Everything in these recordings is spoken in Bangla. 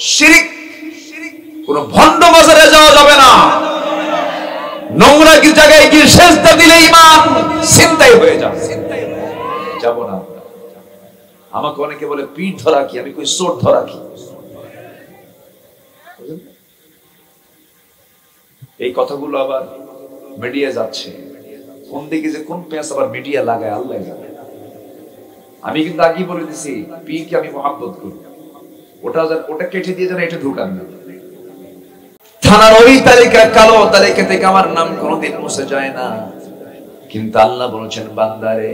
শিরক, কোন ভণ্ড বাজারে যাওয়া যাবে না। নোংরা কি জায়গায় গিয়ে সেজদা দিলে ঈমান ছিনতাই হয়ে যাবে, যাব না। আমাকে অনেকে বলে পিঠ ধরা কি, আমি কই চোট ধরা কি। এই কথাগুলো আবার মিডিয়া যাচ্ছে, কোন দিকে যে কোন পেঁচ আবার মিডিয়া লাগায় আল্লাহ জানে। আমি কিন্তু আগেই বলে দিছি পীরকে আমি মহব্বত করি, ওটা কেটে দিয়ে যেন এটা ঢুকান না। থানার ওই তালিকা, কালো তালিকা থেকে আমার নাম কোনোদিন মুছে যায় না, কিন্তু আল্লাহ বলেছেন বান্দারে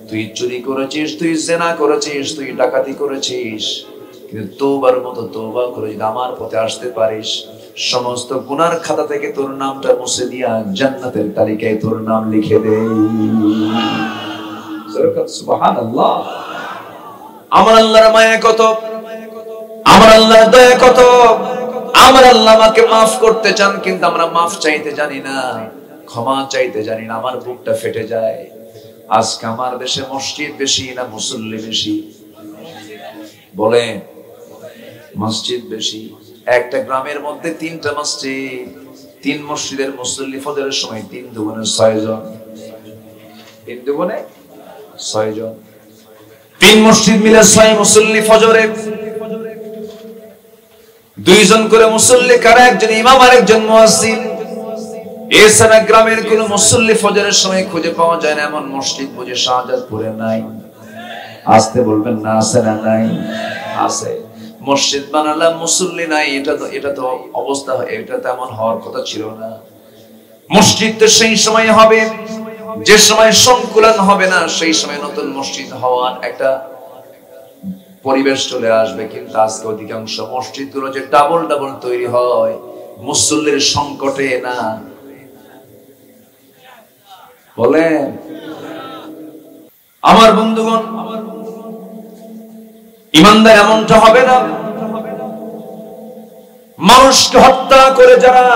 তুই চুরি করেছিস, তুই জেনা করেছিস, তুই ডাকাতি করেছিস, কিন্তু তওবার মতো তওবা করে যদি আমার পথে আসতে পারিস, সমস্ত গুনার খাতা থেকে তোর নামটা মুছে দিয়া জান্নাতের তালিকায় তোর নাম লিখে দে। সুবহানাল্লাহ। আমার আল্লাহর মায়া কত, আমার আল্লাহর দয়া কত। আমার আল্লাহ আমাকে মাফ করতে চান, কিন্তু আমরা মাফ চাইতে জানি না, ক্ষমা চাইতে জানি না, আমার বুকটা ফেটে যায়। আজকে আমার দেশে মসজিদ বেশি না মুসল্লি বেশি? বলেন, মসজিদ বেশি। একটা গ্রামের মধ্যে 3টা মসজিদ, 3 মসজিদের মুসল্লি ফজরের সময় 3 দুগুণে 6 জন, 3 দুগুণে 6 জন। 3 মসজিদ মিলে 6 মুসল্লি ফজরে, 2 জন করে মুসল্লি কারা, একজন ইমাম আর একজন মুয়াজ্জিন। এছাড়া গ্রামের কোন মুসল্লি ফজরের সময় খুঁজে পাওয়া যায় না এমন মসজিদ বুঝে শাহজাদপুরে নাই? আসতে বলবেন না, আছে না নাই? আছে। মসজিদ বানালাম মুসল্লি নাই, এটা তো অবস্থা, এটা তেমন হওয়ার কথা ছিল না। মসজিদ তো সেই সময় হবে যে সময় সংকুলন হবে না, সেই সময় নতুন মসজিদ হওয়ার একটা পরিবেশ চলে আসবে। কিন্তু আজকে অধিকাংশ মসজিদ গুলো যে ডাবল ডাবল তৈরি হয় মুসল্লির সংকটে না। বলেন আমার বন্ধুগণ, ইমানদার এমনটা হবে না। মানুষকে হত্যা করে যারা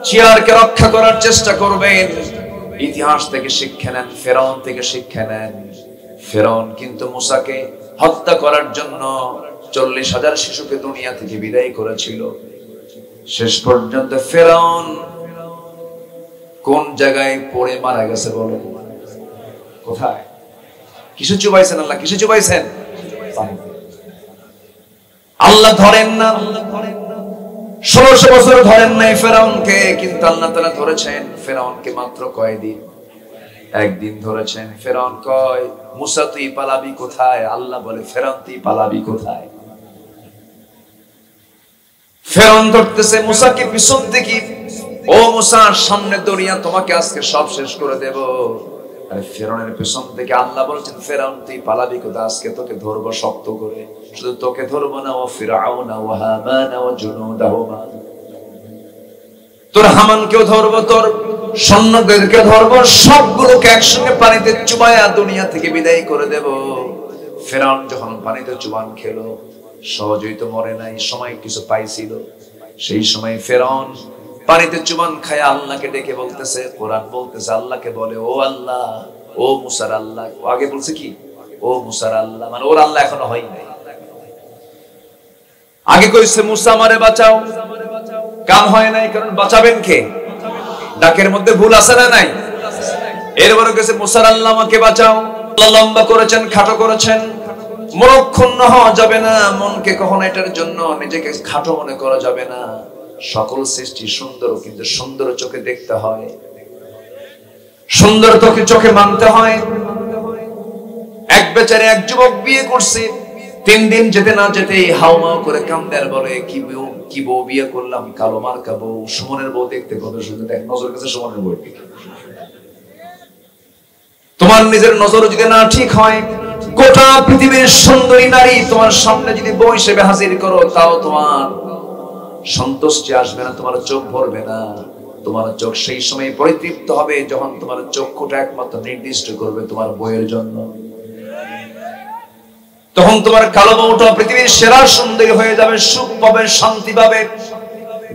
চেয়ারকে রক্ষা করার চেষ্টা করবেন, ইতিহাস থেকে শিক্ষা নেন, ফেরাউন থেকে শিক্ষা নেন। ফেরাউন কিন্তু মুসাকে হত্যা করার জন্য 40,000 শিশুকে দুনিয়া থেকে বিদায় করেছিল। শেষ পর্যন্ত ফেরাউন কোন জায়গায় পড়ে মারা গেছে বলেন? কোথায়? কিসে চুবাইছেন আল্লাহ? কিসে চুবাইছেন? আল্লাহ ধরেন না, 1600 বছর ধরেন নাই ফেরাউনকে, কিন্তু আল্লাহ তাআলা ধরেছেন ফেরাউনকে মাত্র কয়দিন? একদিন ধরেছেন। ফেরাউন কয় মুসা তুই পালাবি কোথায়? আল্লাহ বলে ফেরাউন তুই পালাবি কোথায়? ফেরাউন ধরতেছে মুসাকে পিছন থেকে, ও মুসা সামনে দড়িয়া তোমাকে আজকে সব শেষ করে দেব। আর ফেরাউনের পিছন থেকে আল্লাহ বলছেন ফেরাউন তুই পালাবি কোথায়? আজকে তোকে ধরবো শক্ত করে। শুধু তোকে ধরবো না, ও ফিরআউনা ওয়া হামানা ওয়া জুনুদাহুমা, তোর হামানকেও ধরবো, তোর সৈন্যদেরকে ধরবো, সবগুলোকে একসঙ্গে পানিতে চুবায়া দুনিয়া থেকে বিদায় করে দেব। ফেরাউন যখন পানিতে চুবান খেলো, সহজেই তো মরে নাই, সময় কিছু পাইছিল। সেই সময় ফেরাউন পানিতে চুবান খায় আল্লাহকে ডেকে বলতেছে, কোরআন বলতেছে আল্লাহকে বলে, ও আল্লাহ, ও মুসার আল্লাহ। আগে বলছে কি? ও মুসার আল্লাহ, মানে ওর আল্লাহ এখনো হয় নাই। আগে কইছে মুসা আমারে বাঁচাও, কাম হয় নাই, কারণ বাঁচাবেন কে? ডাকের মধ্যে ভুল আছে না নাই? এরপরে কইছে মুসার আল্লাহ আমাকে বাঁচাও। আল্লাহ লম্বা করেছেন, খাটো করেছেন। মনক্ষুণ্ণ হওয়া যাবে না, মনকে কখনো এটার জন্য নিজেকে খাটো মনে করা যাবে না। সকল সৃষ্টি সুন্দর, কিন্তু সুন্দর চোখে দেখতে হয়, সুন্দর চোখে মানতে হয়। এক বেচারে এক যুবক বিয়ে করছে, 3 দিন যেতে না যেতেই হাউমাউ করে কান্দে আর বলে কি বউ বিয়ে করলাম, কালো মার্কা বউ। সুমনের বউ দেখতে কত সুন্দর, দেখ নজর কাছে সুমনের বউ। তোমার নিজের নজর যদি না ঠিক হয়, গোটা পৃথিবীর সুন্দরী নারী তোমার সামনে যদি বউ হিসেবে হাজির করো, তাও তোমার সন্তুষ্টি আসবে না, তোমার চোখ ভরবে না। তোমার চোখ সেই সময় পরিতৃপ্ত হবে যখন তোমার চক্ষুটা একমাত্র নির্দিষ্ট করবে তোমার বউয়ের জন্য। তখন তোমার কালো বউটা পৃথিবীর সেরা সুন্দরী হয়ে যাবে, সুখ পাবে, শান্তি পাবে,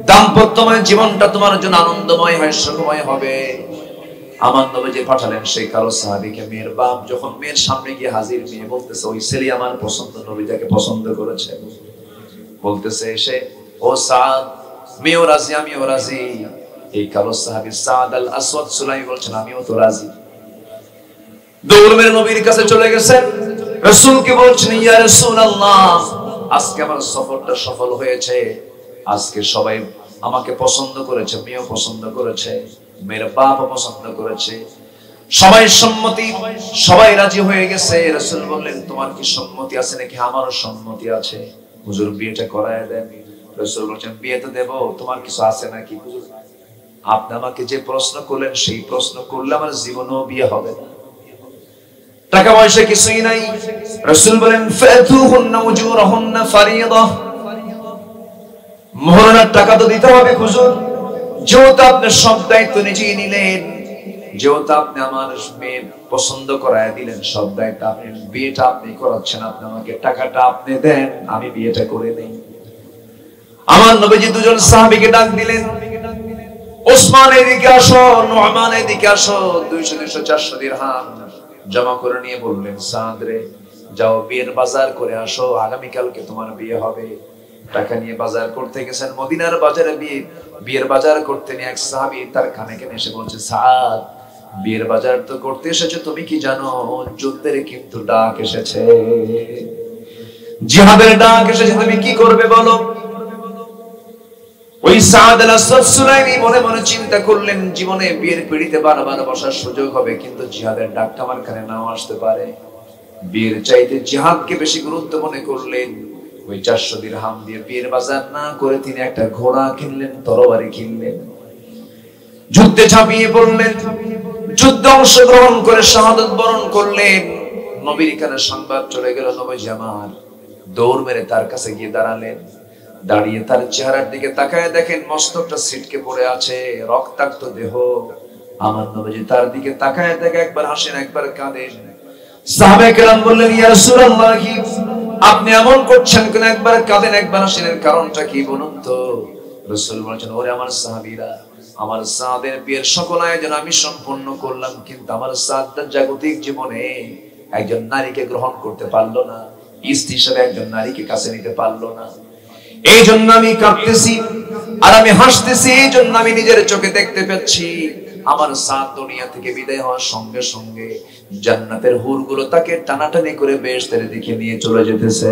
দাম্পত্যময় জীবনটা তোমার জন্য আনন্দময় হয়, সুখময় হবে। আমার নবী যে পাঠালেন সেই কালো সাহাবীকে, মেয়ের বাপ যখন মেয়ের সামনে গিয়ে হাজির, মেয়ে বলতেছে ওই ছেলে আমার পছন্দ, নবী তাকে পছন্দ করেছে। বলতেছে এসে, ও সাদ, আমিও রাজি, আমিও রাজি। এই কালো সাহাবী সাদ আল আসওয়াদ সুলাইমি বলছেন, আমিও তো রাজি। দৌড় মেরে নবীর কাছে চলে গেছেন, রাসূলকে বলছেন, ইয়া রাসূলুল্লাহ, আজকে আমার সফরটা সফল হয়েছে। আজকে সবাই আমাকে পছন্দ করেছে, মেয়েও পছন্দ করেছে, মেয়ের বাবা পছন্দ করেছে, সবাই সম্মতি, সবাই রাজি হয়ে গেছে। রাসূল বললেন, তোমার কি সম্মতি আছে নাকি? আমারও সম্মতি আছে, হুজুর বিয়েটা করায় দেন। রাসূল বলছেন, বিয়ে তো দেব, তোমার কিছু আছে নাকি? হুজুর, আপনি আমাকে যে প্রশ্ন করলেন সেই প্রশ্ন করলে আমার জীবনেও বিয়ে হবে না, টাকা পয়সা কিছুই নাই। রাসূল বলেন, ফাতুহুন্না উজুরহুন্না ফারিয়্যিদা, মোহরের টাকা তো দিতে হবে হুজুর। যেহেতু আপনি সব দায়িত্ব নিজেই নিলেন, যেহেতু আপনি আমার মেয়ে পছন্দ করায় দিলেন, সব দায়িত্ব আপনি, বিয়েটা আপনি করাচ্ছেন, আপনি আমাকে টাকাটা আপনি দেন, আমি বিয়েটা করে নেই। আমার নবীজি দুজন সাহাবীকে ডাক দিলেন, ওসমান এদিকে আসো, নুআমান এদিকে আসো। 200 200 400 দিরহাম জমা করে নিয়ে বললেন, সাদ রে, যাও বিয়ের বাজার করে আসো, আগামী কালকে তোমার বিয়ে হবে। টাকা নিয়ে বাজার করতে গেছেন, মদিনার বাজারে বিয়ের বাজার করতে নিয়ে এক সাহাবী তার কানে কানে এসে বলছে, সাদ, বিয়ের বাজার তো করতে এসেছো, তুমি কি জানো যুদ্ধের কিন্তু ডাক এসেছে, জিহাদের ডাক এসেছে, তুমি কি করবে বলো? ওই সাদ আল আসওয়াদ সুলাইমি মনে মনে চিন্তা করলেন, জীবনে বিয়ের পিড়িতে বারবার বসার সুযোগ হবে, কিন্তু জিহাদের ডাকটা আমার কানে নাও আসতে পারে। বিয়ের চাইতে জিহাদকে বেশি গুরুত্ব মনে করলেন। ওই 400 দিরহাম দিয়ে বিয়ের বাজার না করে তিনি একটা ঘোড়া কিনলেন, তরবারি কিনলেন, যুদ্ধে ঝাঁপিয়ে পড়লেন, যুদ্ধে অংশগ্রহণ করে শাহাদাত বরণ করলেন। নবীর কানে সংবাদ চলে গেল, নবীজি আমার। দৌড় মেরে তার কাছে গিয়ে দাঁড়ালেন, দাঁড়িয়ে তার চেহারার দিকে তাকায় দেখেন মস্তকটা ছিটকে পড়ে আছে, রক্তাক্ত দেহ। আমার নবীজি তার দিকে তাকায় দেখে একবার হাসেন, একবার কাঁদেন। সাহাবায়ে কেরাম বললেন, ইয়া রাসূলুল্লাহ, আপনি এমন করছেন কেন? একবার কাঁদেন, একবার হাসেন, এর কারণটা কি বলুন তো? রাসূল বলেছেন, ওরে আমার সাহাবীরা, আমার সাদের বিয়ের সকল আয়োজন আমি সম্পন্ন করলাম, কিন্তু আমার সাদটা জাগতিক জীবনে একজন নারীকে গ্রহণ করতে পারলো না, স্ত্রী হিসেবে একজন নারীকে কাছে নিতে পারলো না। এই জন্য আমি কাঁদতেছি আর আমি হাসতেছি, এই জন্য আমি নিজের চোখে দেখতে পাচ্ছি আমার সাদ দুনিয়া থেকে বিদায় হওয়ার সঙ্গে সঙ্গে জান্নাতের হুরগুলো তাকে টানাটানি করে বেহেশতের দিকে নিয়ে চলে যেতেছে।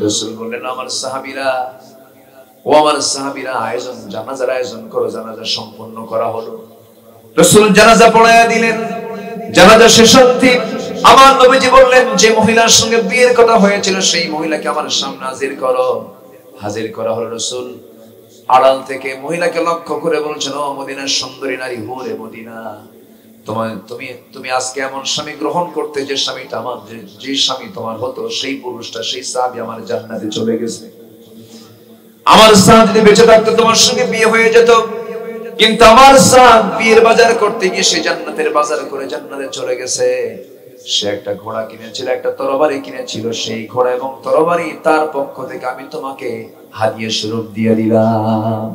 রাসূল বললেন, আমার সাহাবীরা, ও আমার সাহাবীরা, আয়োজন, জানাজার আয়োজন করো। জানাজা সম্পন্ন করা হলো, রাসূল জানাজা পড়ায়া দিলেন। জানাজা শেষ হতে আমার নবীজি বললেন, যে মহিলার সঙ্গে বিয়ের কথা হয়েছিল সেই মহিলাকে আমার সামনে হাজির করো। হাজির করা হলো। রাসূল আড়াল থেকে মহিলাকে লক্ষ্য করে বলছেন, ও মদিনার সুন্দরী নারী, হুরে মদিনা, তুমি আজকে এমন স্বামী গ্রহণ করতে, যে স্বামীটা আমার, যে স্বামী তোমার হতো, সেই পুরুষটা, সেই সাহাবী আমার জান্নাতে চলে গেছে। আমার সাদ যদি বেঁচে থাকতো তোমার সঙ্গে বিয়ে হয়ে যেত, কিন্তু আমার সাদ বিয়ের বাজার করতে গিয়ে সে জান্নাতের বাজার করে জান্নাতে চলে গেছে। সে একটা ঘোড়া কিনেছিল, একটা তরবারি কিনেছিল, সেই ঘোড়া এবং তরবারি তার পক্ষ থেকে আমি তোমাকে হাদিয়া স্বরূপ দিয়ে দিলাম।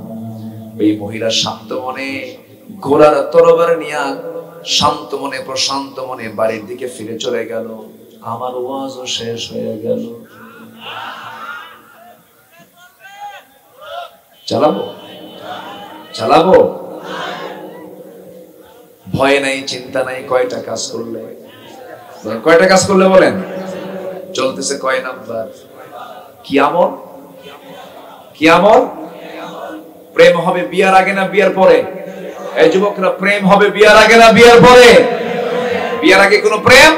এই মহিলা শান্ত মনে ঘোড়ার তরবারি নিয়ে শান্ত মনে, প্রশান্ত মনে বাড়ির দিকে ফিরে চলে গেল। আমার ওয়াজও শেষ হয়ে গেল। চালাবো ভয় নাই, চিন্তা নাই। কয়টা কাজ করলে বলেন? চলতেছে কয় নাম্বার? কি আমল? প্রেম হবে বিয়ার আগে না বিয়ার পরে? এই যুবকরা, প্রেম হবে বিয়ার আগে না বিয়ার পরে? বিয়ার আগে কোনো প্রেম?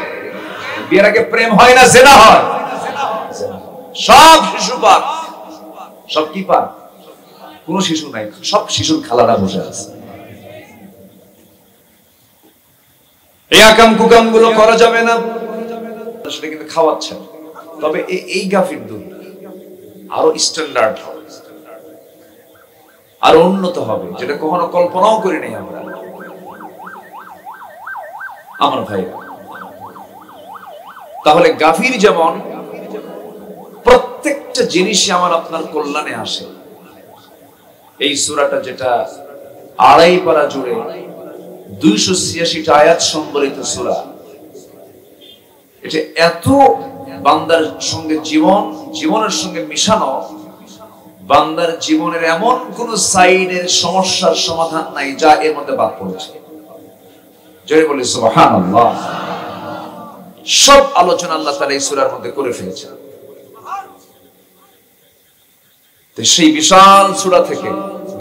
বিয়ার আগে প্রেম হয় না, জেনা হয়। সব শিশু পাক। সব কি পাক? কোন শিশু নাই, সব শিশুর খালারা বসে আছে। এই আকাম কুকাম গুলো করা যাবে না, সেটা কিন্তু খাওয়াচ্ছেন। তবে এই গাফির দুধ আরো স্ট্যান্ডার্ড হবে, আরো উন্নত হবে, যেটা কখনো কল্পনাও করি নাই আমরা। আমার ভাই, তাহলে গাফির যেমন প্রত্যেকটা জিনিসই আমার আপনার কল্যাণে আসে। এই সূরাটা যেটা 2.5 পারা জুড়ে 286টা আয়াত সম্বলিত সূরা, এটা এত বান্দার সঙ্গে জীবনের সঙ্গে মিশানো, বান্দার জীবনের এমন কোন সাইডের সমস্যার সমাধান নাই যা এর মধ্যে বাদ পড়েছে। জোরে বলি সুবহানাল্লাহ। সব আলোচনা আল্লাহ তাআলা এই সূরার মধ্যে করে ফেলেছেন। তো সেই বিশাল সূরা থেকে,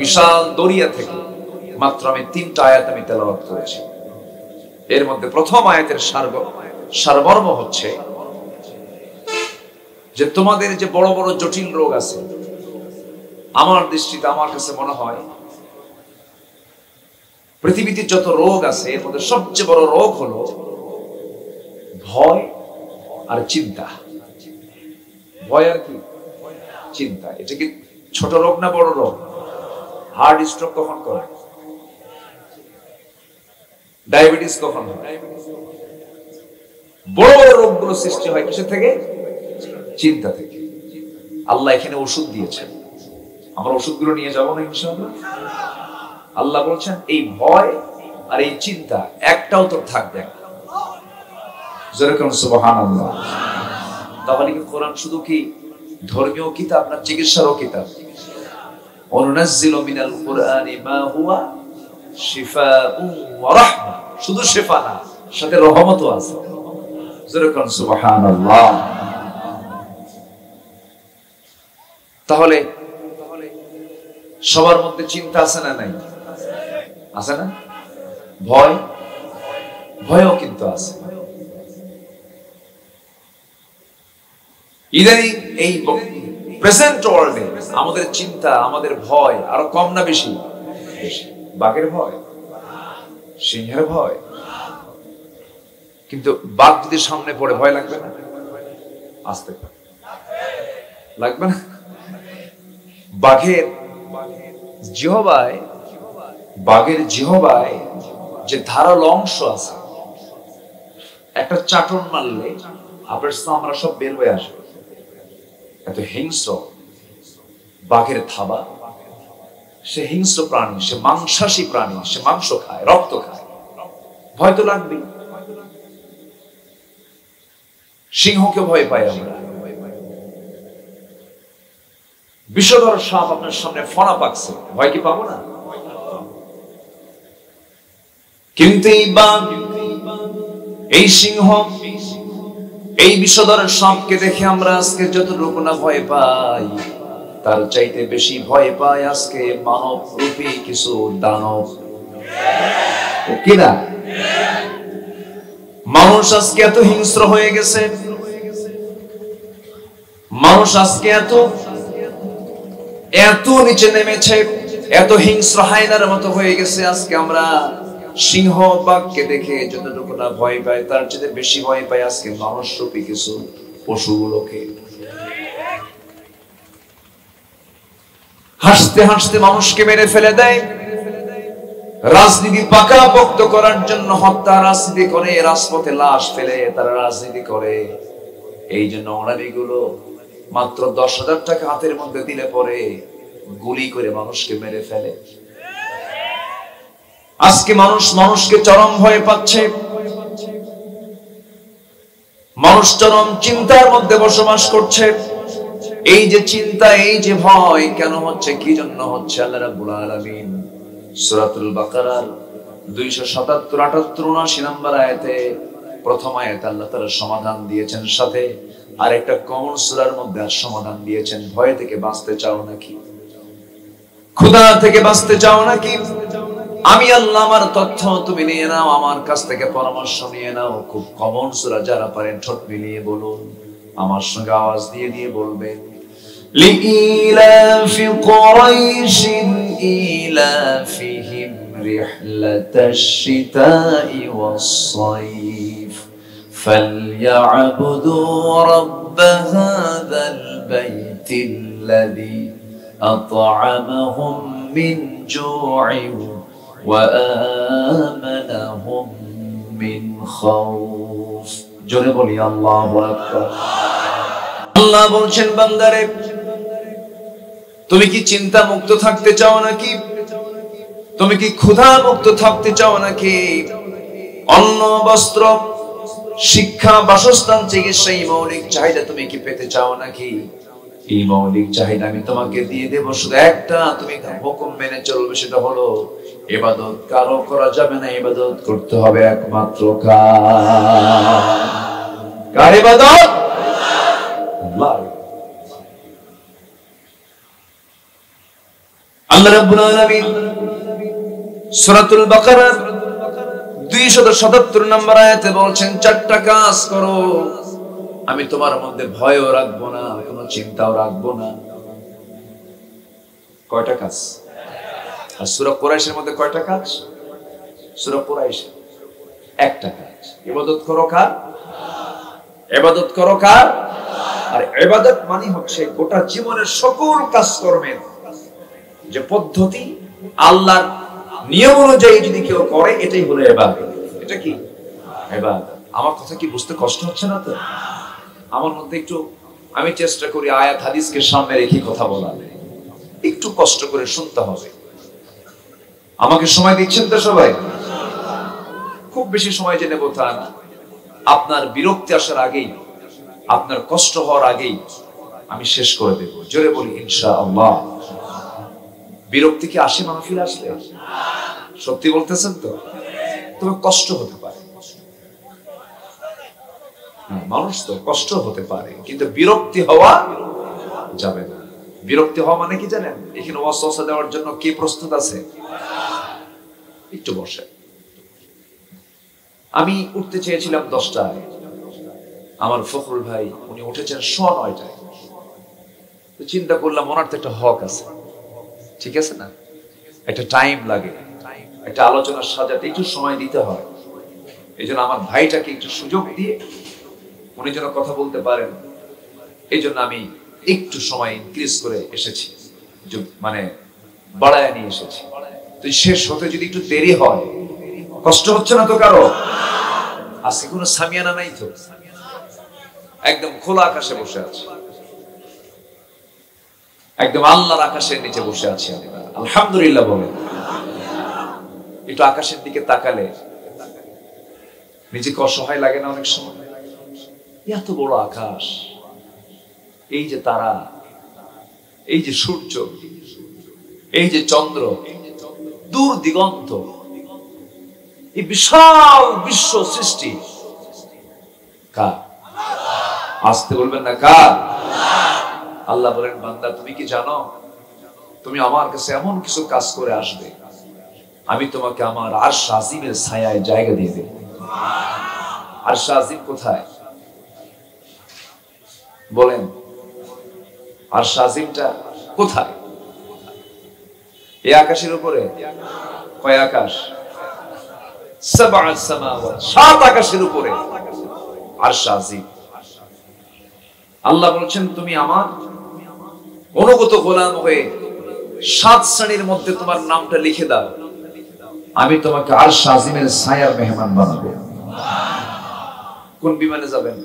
বিশাল দরিয়া থেকে মাত্র আমি 3টা আয়াত আমি তেলাওয়াত করেছি। এর মধ্যে প্রথম আয়াতের সারমর্ম হচ্ছে যে তোমাদের যে বড় বড় জটিল রোগ আছে, আমার দৃষ্টিতে আমার কাছে মনে হয় পৃথিবীতে যত রোগ আছে এর মধ্যে সবচেয়ে বড় রোগ হলো ভয় আর চিন্তা। ভয় আর কি? চিন্তা। এটা কি ছোট রোগ না বড় রোগ? হার্ট স্ট্রোক কখন করে? ডায়াবেটিস কখন হয়? বড় বড় রোগগুলো সৃষ্টি হয় কিসের থেকে? চিন্তা থেকে। আল্লাহ এখানে ওষুধ দিয়েছেন, আমরা ওষুধগুলো নিয়ে যাবো না ইনশাআল্লাহ। আল্লাহ বলছেন এই ভয় আর এই চিন্তা একটাও তো থাকবে না। যেরকম সুবহানাল্লাহ। তাহলে কি কোরআন শুধু কি ধর্মীয় কিতাব না চিকিৎসারও কিতাব? অনুনাজ্জিলু মিনাল কুরআনি মা হুয়া শিফাউন ওয়া রাহমা। শুধু শিফা না, সাথে রহমতও আছে। যেরকম সুবহানাল্লাহ। তাহলে সবার মধ্যে চিন্তা আছে না নাই? আছে না? ভয়ও কিন্তু আছে। ইদানিং এই প্রেজেন্ট ওয়ার্ল্ডে আমাদের চিন্তা, আমাদের ভয় আরো কম না বেশি? বাঘের ভয়, সিংহের ভয়। কিন্তু বাঘ যদি সামনে পড়ে ভয় লাগবে না? আসতে লাগবে না? বাঘের জিহবায় যে ধারাল অংশ আছে, একটা চাটন মারলে আপনার আমরা সব বের হয়ে আসবে। এত হিংস্র বাঘের থাবা। সে হিংস্র প্রাণী, সে মাংসাশী প্রাণী, সে মাংস খায়, রক্ত খায়, ভয় তো লাগবেই। সিংহকে ভয় পাই আমরা। বিষধর সাপ আপনার সামনে ফনা পাকছে, ভয় কি পাবো না? কিন্তু এই বাঘ, এই সিংহ, এই বিষধর সাপকে দেখে আমরা আজকে যতটুকু না ভয় পাই, তার চাইতে বেশি ভয় পায় আজকে মানব রূপী কিছু দানব। কিনা? মানুষ আজকে এত হিংস্র হয়ে গেছে, মানুষ আজকে এত নিচে নেমেছে, এত হিংস্র হায়নার মতো হয়ে গেছে। আজকে আমরা সিংহ বাঘকে দেখে যতটুকু না ভয় পাই, তার চেয়ে বেশি ভয় পাই আজকে মানুষ রূপী কিছু পশুগুলোকে। হাসতে হাসতে মানুষকে মেরে ফেলে দেয়। রাজনীতি পাকাপোক্ত করার জন্য হত্যা রাজনীতি করে, রাজপথে লাশ ফেলে তারা রাজনীতি করে। এই জন্য অনারীগুলো মাত্র 10,000 টাকা হাতের মধ্যে দিলে পরে গুলি করে মানুষকে মেরে ফেলে। আজকে মানুষকে চরম ভয় পাচ্ছে। মানুষ চরম চিন্তার মধ্যে বসবাস করছে। এই যে চিন্তা, এই যে ভয় কেন হচ্ছে, কি জন্য হচ্ছে? আল্লাহ রাব্বুল আলামিন সূরাতুল বাকারার 277, 78, 79 নম্বর আয়াতে প্রথম আয়াতে আল্লাহ তাআলা সমাধান দিয়েছেন, সাথে আরেকটা কমন সূরার মধ্যে আর সমাধান দিয়েছেন। ভয় থেকে বাঁচতে চাও নাকি? ক্ষুধা থেকে বাঁচতে চাও নাকি? আমি আল্লাহ আমার তথ্য তুমি নিয়ে নাও, আমার কাছ থেকে পরামর্শ নিয়ে নাও। খুব কমন সূরা, যারা পারেন ঠোঁট মিলিয়ে বলুন, আমার সঙ্গে আওয়াজ দিয়ে বলবেন। লিইলাফি কুরাইশিন ইলাফিহিম রিহলাতাশ শিতাই ওয়াস সাইফ ফালইয়াবুদু রাব্ব হাযাল বাইতিল্লাযী আত'আমাহুম মিন জু'ইন ওয়া আমানাহুম মিন খাউফ। জোরে বলি আল্লাহু আকবার। আল্লাহ বলছেন, বান্দারে তুমি কি চিন্তা মুক্ত থাকতে চাও নাকি? তুমি কি ক্ষুধা মুক্ত থাকতে চাও নাকি? অন্ন, বস্ত্র, শিক্ষা, বাসস্থান, চিকিৎসা, এই মৌলিক চাহিদা তুমি কি পেতে চাও নাকি? এই মৌলিক চাহিদা আমি তোমাকে দিয়ে দেব, শুধু একটা তুমি হুকুম মেনে চলবে, সেটা হলো ইবাদত কারো করা যাবে না, ইবাদত করতে হবে একমাত্র কার ইবাদত? আল্লাহ। আল্লাহ রাব্বুল আলামিন সূরাতুল বাকারার 277 নম্বর আয়াতে বলছেন, চারটা কাজ করো, আমি তোমার মধ্যে ভয়ও রাখবো না, কোনো চিন্তাও রাখবো না। কয়টা কাজ? আর সূরা কুরাইশের মধ্যে কয়টা কাজ? সূরা কুরাইশে একটা কাজ, ইবাদত করো কার? ইবাদত করো কার? আর ইবাদত মানে হচ্ছে গোটা জীবনের সকল কাজকর্মের যে পদ্ধতি, আল্লাহর নিয়ম অনুযায়ী যদি কেউ করে, এটাই হলো ইবাদত। এটা কি ইবাদত? আমার কথা কি বুঝতে কষ্ট হচ্ছে না তো? আমার মধ্যে একটু, আমি চেষ্টা করি আয়াত হাদিসকে সামনে রেখে কথা বলার, একটু কষ্ট করে শুনতে হবে। আমাকে সময় দিচ্ছেন তো সবাই? খুব বেশি সময় যে নেব তা না। আপনার বিরক্তি আসার আগেই, আপনার কষ্ট হওয়ার আগেই আমি শেষ করে দেব। জোরে বলি ইনশাআল্লাহ। বিরক্তি কি আসে মাহফিল আসলে? সত্যি বলতেছেন তো? তবে কষ্ট হতে পারে, মানুষ তো কষ্ট হতে পারে, কিন্তু বিরক্তি হওয়া যাবে না। বিরক্তি হওয়া মানে কি জানেন? এখানে ওয়াসওয়াসা দেওয়ার জন্য কে প্রস্তুত আছে? একটু বসে। আমি উঠতে চেয়েছিলাম 10টায়, আমার ফখরুল ভাই উনি উঠেছেন 9:15টায়। তো চিন্তা করলাম ওনার তো একটা হক আছে, ঠিক আছে না? একটা টাইম লাগে, একটা আলোচনা সাজাতে একটু সময় দিতে হয়। এই জন্য আমার ভাইটাকে একটু সুযোগ দিয়ে উনি যেন কথা বলতে পারেন, এই জন্য আমি একটু সময় ইনক্রিজ করে এসেছি, মানে বাড়ায় নিয়ে এসেছি। তো শেষ হতে যদি একটু দেরি হয়, কষ্ট হচ্ছে না তো কারো? আজকে কোনো সামিয়ানা নাই তো, একদম খোলা আকাশে বসে আছে, একদম আল্লাহর আকাশের নিচে বসে আছি। আলহামদুলিল্লাহ বলেন। একটু আকাশের দিকে তাকালে নিজেকে অসহায় লাগে না অনেক সময়? এত বড় আকাশ, এই যে তারা, এই যে সূর্য, এই যে চন্দ্র, দূর দিগন্ত, এই বিশাল বিশ্ব সৃষ্টি কার? আসতে বলবেন না কার? আল্লাহ বলেন, বান্দা তুমি কি জানো, তুমি আমার কাছে এমন কিছু কাজ করে আসবে, আমি তোমাকে আমার আরশ আজিমের ছায়ায় জায়গা দিয়ে দেব। আরশ আজিম কোথায় বলেন? আরশ আজিমটা কোথায়? এই আকাশের উপরে। কয় আকাশ? 7 আকাশের উপরে আরশ আজিম। আল্লাহ বলছেন, তুমি আমার অনুগত গোলাম হয়ে 7 শ্রেণীর মধ্যে তোমার নামটা লিখে দাও, আমি তোমাকে আরশ আজিমের ছায়ার মেহমান বানাবো। কোন বিমানে যাবেন?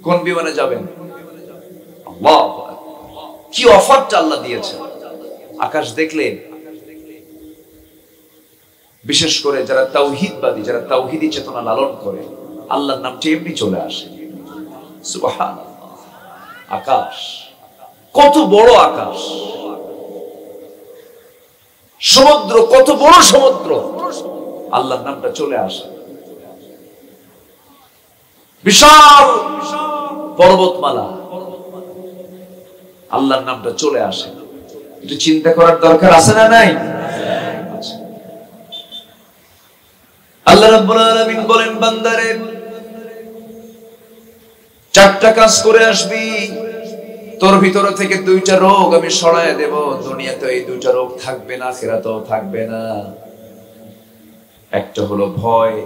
কোন বিমানে যাবেন? আল্লাহ, কি অফারটা আল্লাহ দিয়েছে। আকাশ দেখলে, বিশেষ করে যারা তাওহীদবাদী, যারা তাওহীদি চেতনা লালন করে, আল্লাহর নামটি এমনি চলে আসে। সুবহানাল্লাহ। আকাশ কত বড় আকাশ, সমুদ্র কত বড় সমুদ্র, আল্লাহর নামটা চলে আসে। বিশাল পর্বতমালা, আল্লাহর নামটা চলে আসে। একটু চিন্তা করার দরকার আছে না নাই? আল্লাহ রাব্বুল আলামিন বলেন, বান্দারে 4টা কাজ করে আসবি, তোর ভিতর থেকে 2টা রোগ আমি সরায় দেব। দুনিয়াতে এই 2টা রোগ থাকবে না, আখিরাতেও থাকবে না। একটা হলো ভয়,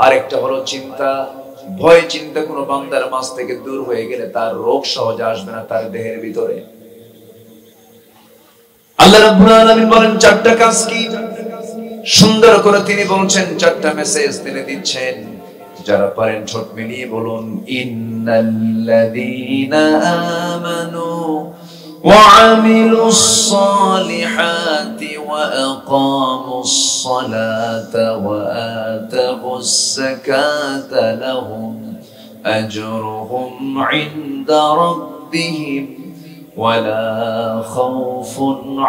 আর একটা হলো চিন্তা। ভয় চিন্তা কোন বান্দার মাঝ থেকে দূর হয়ে গেলে তার রোগ সহজে আসবে না তার দেহের ভিতরে। আল্লাহ রাব্বুল আলামিন বলেন 4টা কাজ কি? সুন্দর করে তিনি বলছেন, 4টা মেসেজ তিনি দিচ্ছেন। যারা পারেন ঠোঁট মিলিয়ে বলুন, ইন্নাল্লাযীনা আমানু ওয়া আমিলুস সালিহাতি ওয়া وأقاموا الصلاة وآتوا الزكاة لهم أجرهم عند ربهم ولا خوف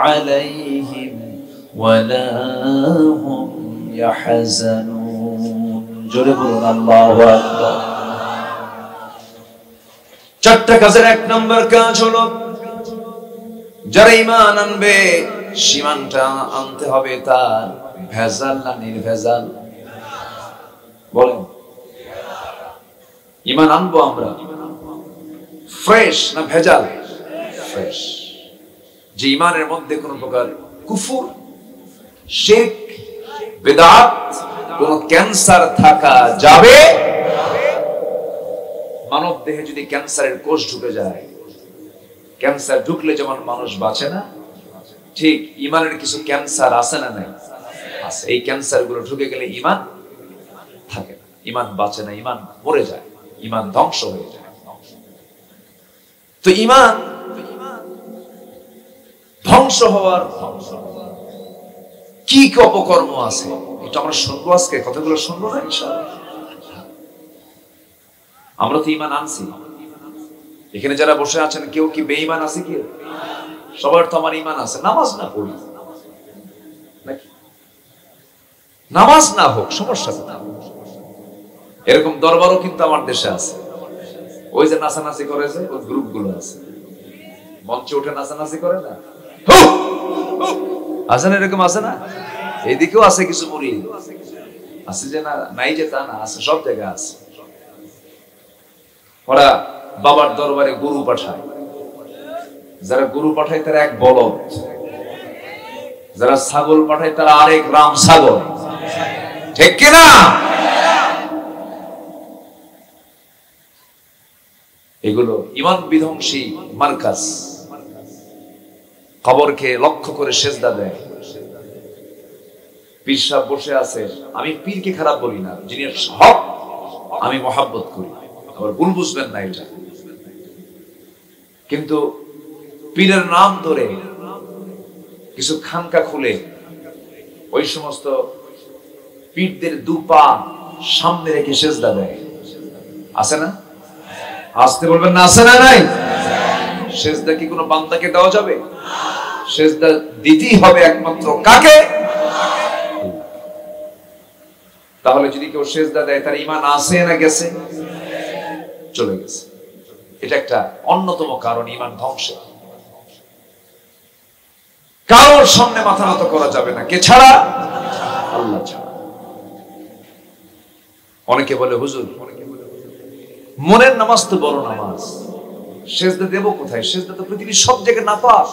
عليهم ولا هم يحزنون জোরে বলুন আল্লাহু আকবার। চারটা কাজের এক নম্বর কাজ হলো যারা ঈমান আনবে সীমানটা আনতে হবে তার ভেজাল না নির্ভেজাল। বলেন ঈমান আনবো আমরা ফ্রেশ না ভেজাল? ফ্রেশ। যে ঈমানের মধ্যে কোনো প্রকার কুফর, শিরক, বিদআত, কোন ক্যান্সার থাকা যাবে। মানব দেহে যদি ক্যান্সারের কোষ ঢুকে যায়, ক্যান্সার ঢুকলে যেমন মানুষ বাঁচে না, ঠিক ঈমানের কিছু ক্যান্সার আছে না নাই? আছে। এই ক্যান্সার গুলো ঢুকে গেলে ঈমান থাকে না, ঈমান বাঁচে না, ঈমান মরে যায়, ঈমান ধ্বংস হয়ে যায়। তো ঈমান ধ্বংস হওয়ার কি কি অপকর্ম আছে এটা আমরা শুনবো আজকে, কথাগুলো শুনবো না ইনশাআল্লাহ। আমরা তো ঈমান আনছি, এখানে যারা বসে আছেন কেউ কি বেঈমান আছে? কি সবার তো আমার ঈমান আছে। নামাজ না পড়ি নাকি, নামাজ না হোক সমস্যা না, এরকম দরবারও কিন্তু আমার দেশে আছে। ওই যে নাচানাচি করে যে ওই গ্রুপ গুলো আছে, মঞ্চে উঠে নাচানাচি করে না, আছে না? এরকম আছে না? এইদিকেও আছে কিছু মুরিদ আছে, যে না নাই যে তা না, আছে, সব জায়গায় আছে। ওরা বাবার দরবারে গরু পাঠায়, যারা গরু পাঠায় তারা এক বলদ, যারা ছাগল পাঠায় তারা আরেক রাম ছাগল, ঠিক কিনা? এগুলো ঈমান বিধ্বংসী মার্কাজ। কবরকে লক্ষ্য করে সেজদা দেয়। পীর সাহেব বসে আছে, আমি পীরকে খারাপ বলি না, যিনি হক আমি মহাব্বত করি, আবার ভুল বুঝবেন না এটা। কিন্তু পীরের নাম ধরে কিছু খানকা খুলে ওই সমস্ত পীরদের দুপা সামনে রেখে সেজদা দেয়, আছে না? আসতে বলবেন না, আছে না? নাই। সেজদা কি কোনো বান্দাকে দেওয়া যাবে? সেজদা দিতেই হবে একমাত্র কাকে? তাহলে যদি কেউ সেজদা দেয় তার ঈমান আছে না গেছে? চলে গেছে। এটা একটা অন্যতম কারণ ঈমান ধ্বংসের। কারোর সামনে মাথা নত করা যাবে না, কে ছাড়া? আল্লাহ ছাড়া। অনেকে বলে হুজুর মনের নামাজ তো বড় নামাজ, সেজদা দেব কোথায়? সেজদা তো পৃথিবীর সব জায়গায় নাপাক,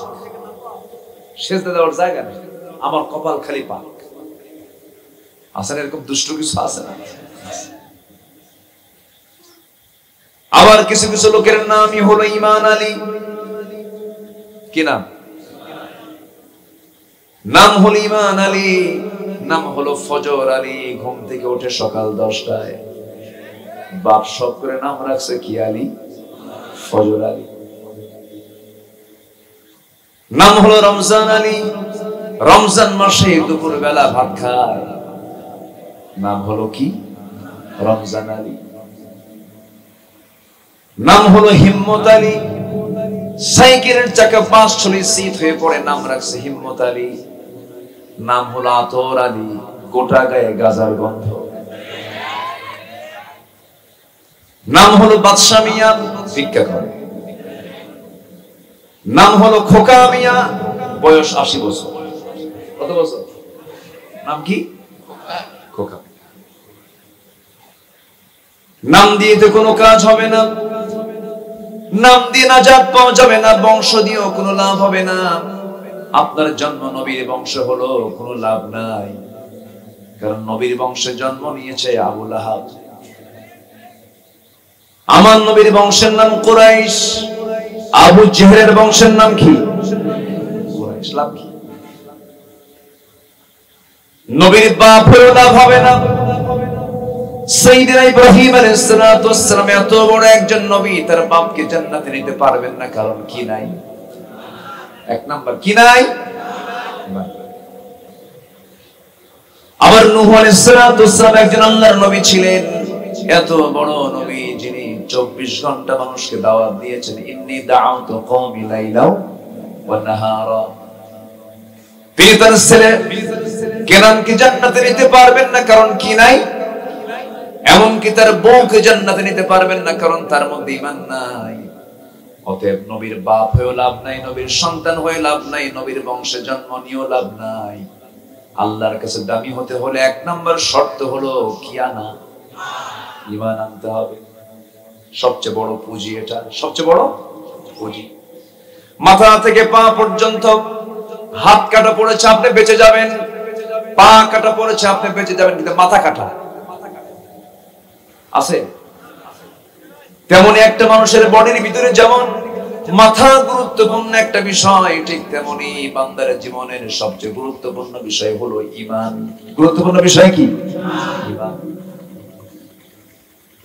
সেজদা দেওয়ার জায়গা নেই, আমার কপাল খালি পাক। আসলে এরকম দুষ্ট কিছু আছে না? আবার কিছু কিছু লোকের নামই হলো ঈমান আলী। কি নাম? নাম হলো ঈমান আলী, নাম হলো ফজর আলী। ঘুম থেকে ওঠে সকাল 10টায়, বাপ সব করে নাম রাখছে কি আলী? ফজর আলী। নাম হলো রমজান আলী, রমজান মাসে দুপুর বেলা ভাত খায়, নাম হলো কি? রমজান আলী। নাম হলো হিম্মত আলী, সাইকেলের চাকা পাঁচ ছড়ি শীত হয়ে পড়ে, নাম রাখছে হিম্মত আলী। নাম হলো আতর আলী, গোটা গায়ে গাজার গন্ধ। নাম হলো বাদশা মিয়া, ভিক্ষা করে। নাম হলো খোকা মিয়া, বয়স 80 বছর। কত বছর? নাম কি? খোকা। নাম দিয়ে তো কোনো কাজ হবে না, নাম দিয়ে নাজাত পাওয়া যাবে না, বংশ দিয়েও কোনো লাভ হবে না। আপনার জন্ম নবীর বংশ হলো কোনো লাভ নাই, কারণ নবীর বংশে জন্ম নিয়েছে আবু লাহাব। আমার নবীর বংশের নাম কুরাইশ, আবু জেহেলের বংশের নাম কি? কুরাইশ। লাভ কি? নবীর বাপ হয়ে লাভ হবে না। সাইয়েদনা ইব্রাহিম আলাইহিস সালাতু ওয়াস সালাম এত বড় একজন নবী, তার বাপকে জান্নাতে নিতে পারবেন না, কারণ কি নাই? এক নাম্বার কি নাই? আবার নূহ আলাইহিস সালাতু ওয়াস সালাম একজন আল্লাহর নবী ছিলেন, এত বড় নবী যিনি 24 ঘন্টা মানুষকে দাওয়াত দিয়েছেন। ইন্নী দাআউতু কওমি লাইলাও ওয়া নাহারা। তিনি তার ছেলে কেনানকে জান্নাতে নিতে পারবেন না, কারণ কি নাই? এমনকি তার বউকে জান্নাতে নিতে পারবেন না, কারণ তার মধ্যে ঈমান নাই। অতএব নবীর বাপ হয়েও লাভ নাই, নবীর সন্তান হয়ে লাভ নাই, নবীর বংশে জন্ম নিয়েও লাভ নাই। আল্লাহর কাছে দামি হতে হলে 1 নম্বর শর্ত হলো কি আনা? ঈমান আনতে হবে। সবচেয়ে বড় পুঁজি এটা, সবচেয়ে বড় পুঁজি। মাথা থেকে পা পর্যন্ত হাত কাটা পড়েছে আপনি বেঁচে যাবেন, পা কাটা পড়েছে আপনি বেঁচে যাবেন, কিন্তু মাথা কাটা আছে। তেমনি একটা মানুষের বডির ভিতরে যেমন মাথা গুরুত্বপূর্ণ একটা বিষয়, ঠিক তেমনি বান্দার জীবনের সবচেয়ে গুরুত্বপূর্ণ বিষয় হলো ঈমান। গুরুত্বপূর্ণ বিষয় কি? ঈমান।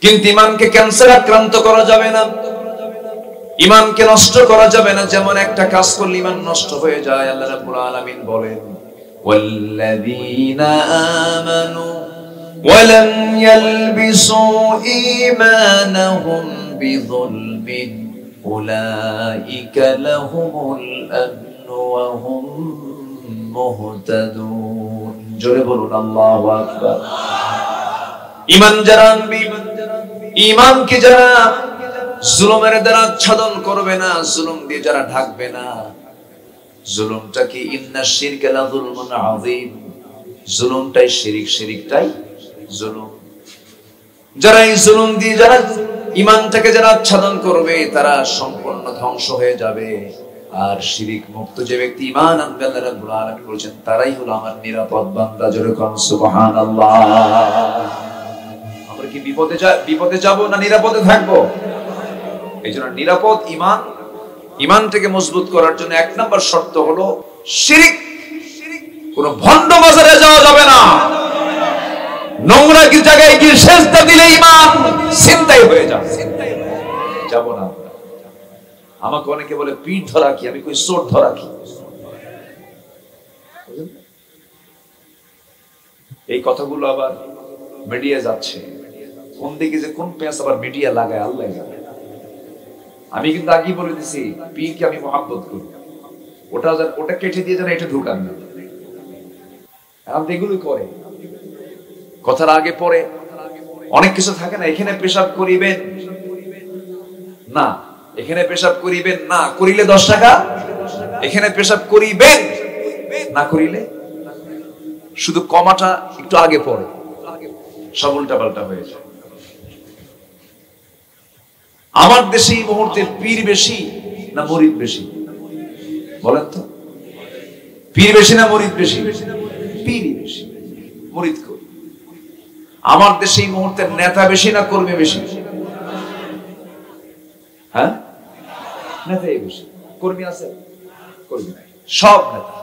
কিন্তু ঈমানকে ক্যান্সার আক্রান্ত করা যাবে না, ঈমানকে নষ্ট করা যাবে না। যেমন একটা কাজ করলে ঈমান নষ্ট হয়ে যায়। আল্লাহ রাব্বুল আলামিন বলেন, ওয়াল্লাযীনা আমানু ওয়া লাম ইয়ালবিসু ঈমানাহুম বিযুলমিন উলাইকা লাহুমুল আমনু ওয়া হুম মুহতাদুন। জোরে বলুন আল্লাহু আকবার। ঈমান যারা আনবে, ঈমানকে যারা জুলুমের দ্বারা আচ্ছাদন করবে না, জুলুম দিয়ে যারা ঢাকবে না, জুলুমটা কি? ইন্নাশ শিরকা লাযুলমুন আযীম। জুলুমটাই শিরক, শিরকটাই জুলুম। যারা এই জুলুম দিয়ে যারা ঈমানটাকে যারা আচ্ছাদন করবে, তারা সম্পূর্ণ ধ্বংস হয়ে যাবে। আর শিরক মুক্ত যে ব্যক্তি ঈমান আনবে, আল্লাহ রাব্বুল আলামিন বলেছেন, তারাই হলো আমার নিরাপদ বান্দা। জোরে কোন সুবহানাল্লাহ। আমরা কি বিপদে যাব না নিরাপদে থাকবো? এই জন্য নিরাপদ ঈমান, ঈমানটাকে মজবুত করার জন্য 1 নম্বর শর্ত হলো শিরক। কোন ভণ্ড বাজারে যাওয়া যাবে না, নোংরা কি জায়গায় গিয়ে সেজদা দিলে ঈমান ছিনতাই হয়ে যাবে, যাব না। আমাকে অনেকে বলে পিঠ ধরা কি, আমি কই চোট ধরা কি। এই কথাগুলো আবার মিডিয়া যাচ্ছে, কোন দিকে যে কোন পেঁচ আবার মিডিয়া লাগায় আল্লাহ জানে। আমি কিন্তু আগেই বলে দিছি, পীরকে আমি মহব্বত করি, ওটা কেটে দিয়ে যেন এটা ঢুকান না। এখন এগুলোই করে, কথার আগে পরে অনেক কিছু থাকে না। এখানে পেশাব করিবেন না, এখানে পেশাব করিবেন না, করিলে 10 টাকা। এখানে পেশাব করিবেন না, করিলে শুধু কমাটা একটু আগে পড়ে, সব উল্টা পাল্টা হয়ে যায়। আমার দেশে এই মুহূর্তে পীর বেশি না মুরিদ বেশি? বলেন তো, পীর বেশি না মুরিদ বেশি? পীরই বেশি, মুরিদ কই? আমার দেশে এই মুহূর্তে নেতা বেশি না কর্মী বেশি? হ্যাঁ, নেতাই বেশি। কর্মী আছে? কর্মী নাই, সব নেতা।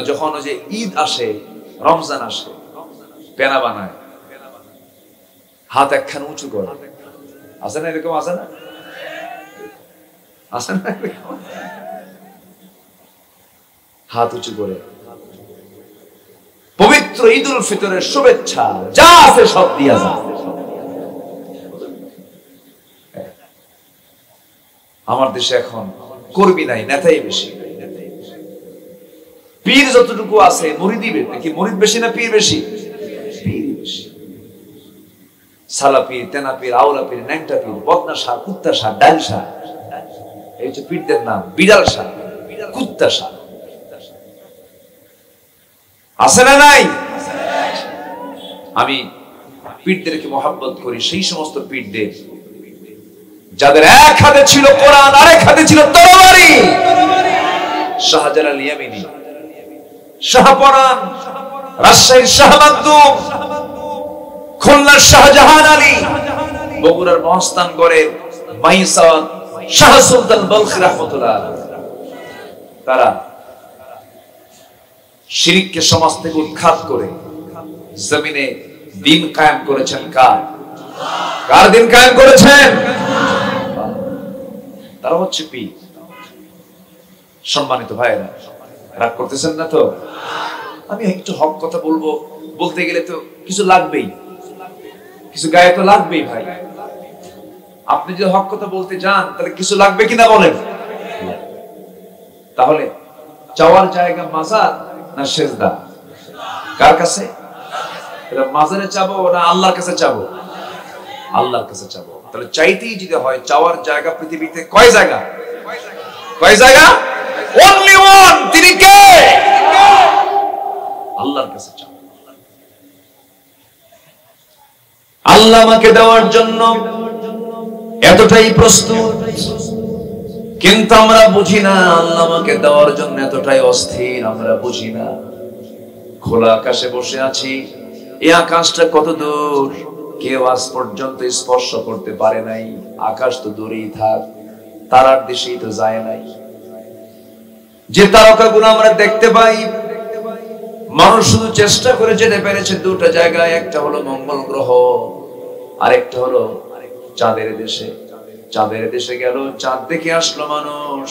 যখন ওই যে ঈদ আসে, রমজান আসে, পেনা বানায়, হাত একখান উঁচু করে, আছে না এরকম? আছে না? আছে না? হাত উঁচু করে পবিত্র ঈদুল ফিতরের শুভেচ্ছা যা আছে সব দিয়া যায়। আমার দেশে এখন কর্মী নাই, নেতাই বেশি। পীর যতটুকু আছে, মুরিদি কি মুরিদ বেশি না পীর বেশি? পীর বেশি। সালা পীর, তেনা পীর, আওলা পীর, ন্যাংটা পীর, বদনা শাহ, কুত্তা শাহ, ডাল শাহ, এই হচ্ছে পীরদের নাম। বিড়াল শাহ, কুত্তা শাহ, আছে না নাই? আমি পীরদেরকে মহব্বত করি, সেই সমস্ত পীরদের যাদের এক হাতে ছিল কোরআন, আরেক হাতে ছিল তরবারি। শাহজালাল ইয়ামিনী, শাহপরান, রাজশাহীর শাহ মাকদুম, খুলনার শাহজাহান আলী, বগুড়ার মহস্তানগড়ের মাইসাওয়াত শাহ সুলতান বলখি রাহমাতুল্লাহ আলাইহি। তারা শিরককে সমাজ থেকে উৎখাত করে জমিনে দিন কায়েম করেছেন। কার দিন কায়েম করেছেন? তারা হচ্ছে পীর। সম্মানিত ভাইরা, রাগ করতেছেন না তো? আমি একটু হক কথা বলবো, বলতে গেলে তো কিছু লাগবেই, কিছু গায়ে তো লাগবেই ভাই। আপনি যদি হক কথা বলতে যান তাহলে কিছু লাগবে কিনা বলেন? তাহলে চাওয়ার জায়গা মাজার না সেজদা? কার কাছে? মাজারে চাবো না আল্লাহর কাছে চাবো? আল্লাহর কাছে চাবো। তাহলে চাইতেই যদি হয়, চাওয়ার জায়গা পৃথিবীতে কয় জায়গা? কয় জায়গা? Only one. তিনি কে? আল্লাহর কাছে চাও। আল্লাহ আমাকে দেওয়ার জন্য এতটাই প্রস্তুত, কিন্তু আমরা বুঝি না আল্লাহ আমাকে দেওয়ার জন্য এতটাই অস্থির। আমরা বুঝি না খোলা আকাশে বসে আছি, এই আকাশটা কত দূর কেউ আজ পর্যন্ত স্পর্শ করতে পারে নাই। আকাশ তো দূরেই থাক, তারার দেশেই তো যায় নাই। যে তারকাগুলো আমরা দেখতে পাই, মানুষ শুধু চেষ্টা করে যেতে পেরেছে দুটো জায়গায়, একটা হলো মঙ্গল গ্রহ, আরেকটা হলো চাঁদের দেশে। চাঁদের দেশে গেল, চাঁদ দেখে আসলো মানুষ।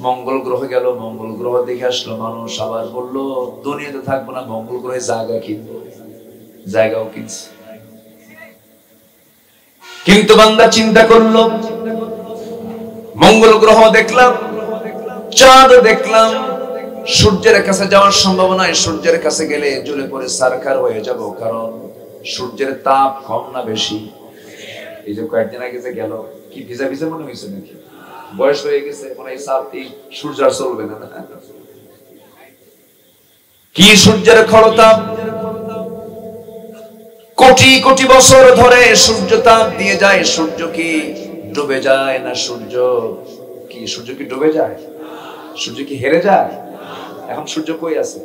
মঙ্গল গ্রহ গেল, মঙ্গল গ্রহ দেখে আসলো মানুষ। আবার বললো দুনিয়াতে থাকবো না, মঙ্গল গ্রহে জায়গা কিনবো। জায়গাও কিনছে। কিন্তু বান্দা চিন্তা করলো, মঙ্গল গ্রহ দেখলাম, চাঁদ দেখলাম, সূর্যের কাছে যাওয়ার সম্ভাবনা। সূর্যের কাছে গেলে জ্বলে পড়ে সারখার হয়ে যাব, কারণ সূর্যের তাপ কম না বেশি? এই যে কয়েকদিন আগে যে গেল, কি ভিজা ভিজা মনে হয়েছে নাকি? বয়স হয়ে গেছে, মনে হয় সূর্য আর চলবে না। কি সূর্যের খরতাপ! কোটি কোটি বছর ধরে সূর্য তাপ দিয়ে যায়। সূর্য কি ডুবে যায় না? সূর্য কি ডুবে যায়? সূর্য কি হেরে যায়? এখন সূর্য কই আছে?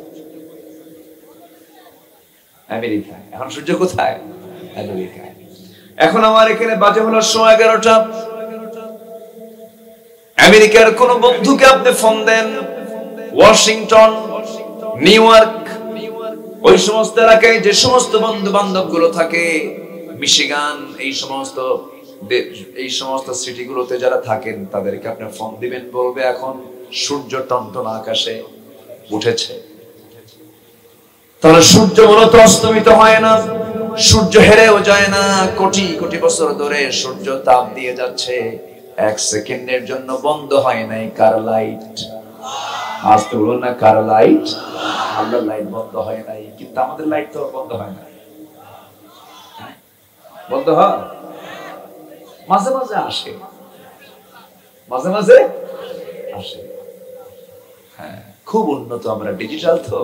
আমেরিকায়। এখন সূর্য কোথায়? আমেরিকায়। এখন আমার এখানে বাজে হলো 11:30। আমেরিকার কোন বন্ধুকে আপনি ফোন দেন, ওয়াশিংটন, নিউ ইয়র্ক, ওই সমস্ত এলাকায় যে সমস্ত বন্ধু বান্ধব গুলো থাকে, মিশিগান, এই সমস্ত সিটি গুলোতে যারা থাকেন, তাদেরকে আপনি ফোন দিবেন, বলবে এখন সূর্য টনটন আকাশে উঠেছে। তাহলে সূর্য মূলত অস্তমিত হয় না, সূর্য হেরেও যায় না। কোটি কোটি বছর ধরে সূর্য তাপ দিয়ে যাচ্ছে, এক সেকেন্ডের জন্য বন্ধ হয় নাই। কার লাইট? আজ তো বলুন না, কার লাইট? আল্লাহর লাইট বন্ধ হয় নাই। কিন্তু আমাদের লাইট তো বন্ধ হয় না। বন্ধ হয় মাঝে মাঝে, আসে মাঝে মাঝে আসে। হ্যাঁ, খুব উন্নত আমরা, ডিজিটাল তো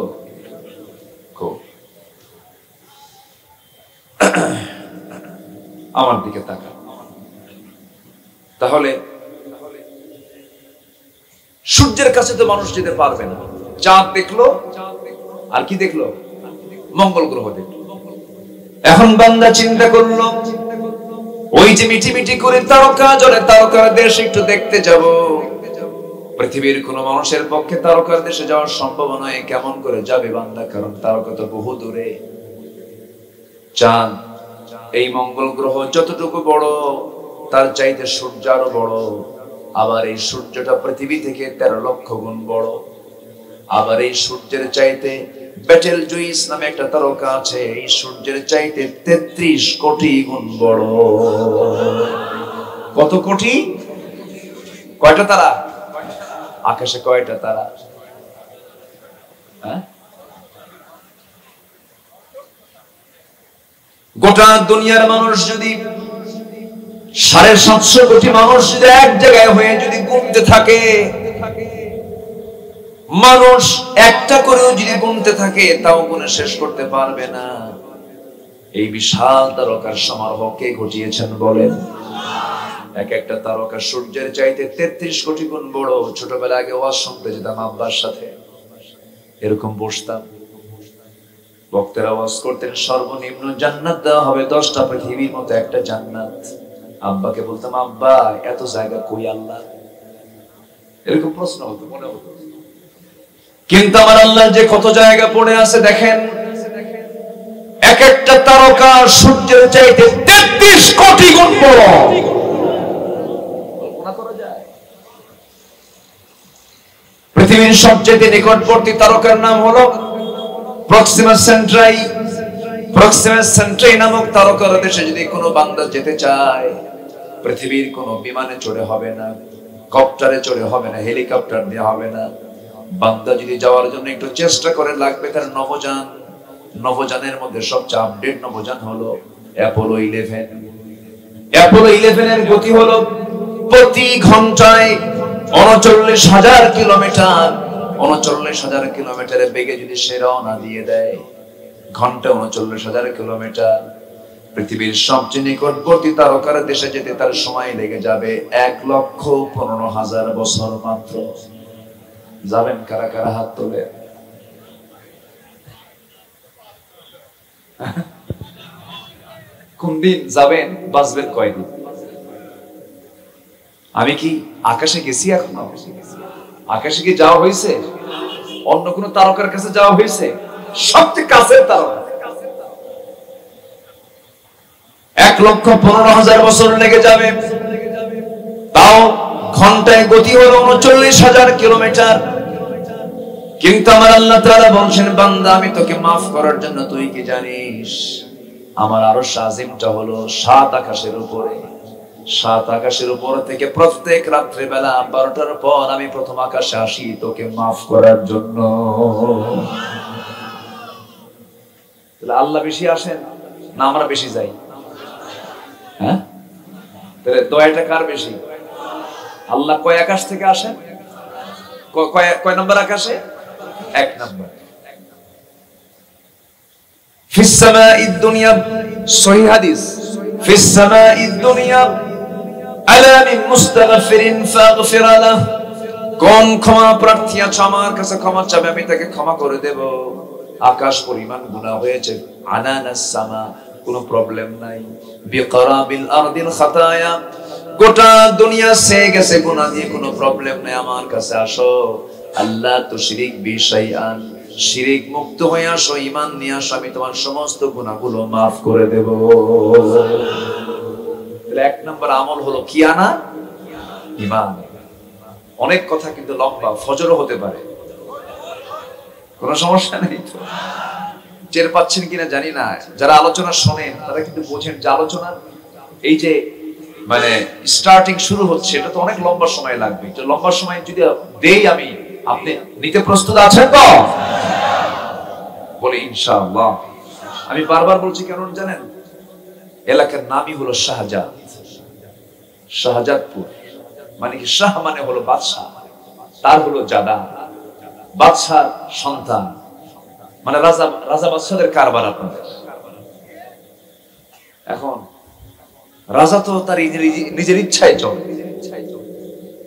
খুব। আমার দিকে তাকা। তাহলে সূর্যের কাছে তো মানুষ যেতে পারবে না। চাঁদ দেখলো, আর কি দেখলো? মঙ্গল গ্রহ দেখলো। এখন বান্দা চিন্তা করলো, ওই যে মিটি মিটি করে তারকা জ্বলে, তারকার দেশ একটু দেখতে যাব। পৃথিবীর কোন মানুষের পক্ষে তারকার দেশে যাওয়ার সম্ভব নয়। কেমন করে যাবে বান্দা? কারণ তারকা তো বহু দূরে। চাঁদ, এই মঙ্গল গ্রহ যতটুকু বড়, তার চাইতে সূর্য আরো বড়। আবার এই সূর্যটা পৃথিবী থেকে 13 লক্ষ গুণ বড়। আবার এই সূর্যের চাইতে বেটেল জুইস নামে একটা তারকা আছে, এই সূর্যের চাইতে 33 কোটি গুণ বড়। কত কোটি? কয়টা তারা? আকাশে কয়টা তারা? গোটা দুনিয়ার মানুষ যদি 750 কোটি মানুষ যদি এক জায়গায় হয়ে যদি গুনতে থাকে, মানুষ একটা করেও যদি গুনতে থাকে, তাও গুনে শেষ করতে পারবে না। এই বিশাল তারকার সমারোহ কে ঘটিয়েছেন বলেন? এক একটা তারকা সূর্যের চাইতে 33 কোটি গুণ বড়। ছোটবেলা আগে ওয়াজ শুনতে যেতাম আব্বার সাথে, এরকম বসতাম, বক্তারা ওয়াজ করতেন সর্বনিম্ন জান্নাত দেওয়া হবে 10টা, পৃথিবীর মতো একটা জান্নাত। আব্বাকে বলতাম, আব্বা এত জায়গা কই আল্লাহ? এরকম প্রশ্ন হতো, মনে হতো। কিন্তু আমার আল্লাহ যে কত জায়গা পড়ে আছে দেখেন। এক একটা তারকা সূর্যের চাইতে 33 কোটি গুণ বড়। কল্পনা করা যায়? পৃথিবীর সবচেয়ে নিকটবর্তী তারকার নাম হলো প্রক্সিমা সেন্ট্রাই। প্রক্সিমা সেন্ট্রাই নামক তারকার দেশে যদি কোনো বান্দা যেতে চায়, পৃথিবীর কোনো বিমানে চড়ে হবে না, কপ্টারে চড়ে হবে না, হেলিকপ্টার দিয়ে হবে না। বান্দা যদি যাওয়ার জন্য একটু চেষ্টা করে, লাগবে তার নভোযান। নভোযানের মধ্যে সবচেয়ে আপডেট নভোযান হলো অ্যাপোলো 11। অ্যাপোলো 11 এর গতি হলো প্রতি ঘন্টায় ৩৯,০০০ কিলোমিটার। ৩৯,০০০ কিলোমিটারের বেগে যদি সে রওনা দিয়ে দেয়, ঘন্টায় ৩৯,০০০ কিলোমিটার। পৃথিবীর সবচেয়ে নিকটবর্তী তারকার দেশে যেতে তার সময় লেগে যাবে ১,১৫,০০০ বছর মাত্র। যাবেন কারা কারা? হাত তোলে। কোন দিন যাবেন? বাঁচবেন কয়দিন? আমি কি আকাশে গেছি? এখনো আকাশে কি যাওয়া হয়েছে? অন্য কোন তারকার কাছে যাওয়া হয়েছে? সবচেয়ে কাছের তারকা। ১,১৫,০০০ বছর লেগে যাবে, তাও ঘন্টায় গতি হলো ৩৯,০০০ কিলোমিটার। কিন্তু আমার আল্লাহ তাআলা বলছেন, বান্দা আমি তোকে মাফ করার জন্য তুই কি জানিস আমার আরশ আজিমটা হলো ৭ আকাশের উপরে। ৭ আকাশের উপর থেকে প্রত্যেক রাত্রে বেলা ১২টার পর আমি প্রথম আকাশে আসি তোকে মাফ করার জন্য। আল্লাহ বেশি আসেন না আমরা বেশি যাই? হ্যাঁ, তাহলে দয়াটা কার বেশি? আল্লাহ কয় আকাশ থেকে আসেন? কয় নম্বর আকাশে? ১ নম্বর। ফিস সামাঈদ দুনিয়া, সহিহ হাদিস, ফিস সামাঈদ দুনিয়া আলা মিন মুস্তাগফিরিন ফাগফির লাহ। কোন ক্ষমা প্রার্থী আছে আমার কাছে ক্ষমা চাবে, আমি তাকে ক্ষমা করে দেব। আকাশ পরিমাণ গুনাহ হয়েছে, আনানাস সামা, কোনো প্রবলেম নাই। বিকরাবিল আরদিল খাতায়া, গোটা দুনিয়া সে গেছে গুনাহ দিয়ে, কোনো প্রবলেম নাই। আমার কাছে আসো, আল্লাহ তুশরিক বি শাইআন, শিরিক মুক্ত হয়ে আসো, ঈমান নিয়ে আসো, আমি তোমার সমস্ত গুনাহগুলো মাফ করে দেব। তাহলে ১ নম্বর আমল হলো কি আনা? ঈমান। অনেক কথা কিন্তু লম্বা, ফজরও হতে পারে, কোনো সমস্যা নেই তো। টের পাচ্ছেন কিনা জানি না, যারা আলোচনা শোনেন তারা কিন্তু বোঝেন যে আলোচনা এই যে মানে স্টার্টিং শুরু হচ্ছে, এটা তো অনেক লম্বা সময় লাগবে। তো লম্বা সময় যদি দেই আমি, আপনি নিতে প্রস্তুত আছেন তো? বলে ইনশাআল্লাহ। আমি বারবার বলছি কেন জানেন? এলাকার নামই হলো শাহজাদ, শাহজাদপুর। মানে কি, শাহ মানে হলো বাদশাহ, তার হলো জাদা, বাদশার সন্তান, মানে রাজা। রাজা বাদশাদের কারবার আপনাদের। এখন রাজা তো তার নিজের ইচ্ছায় চলে।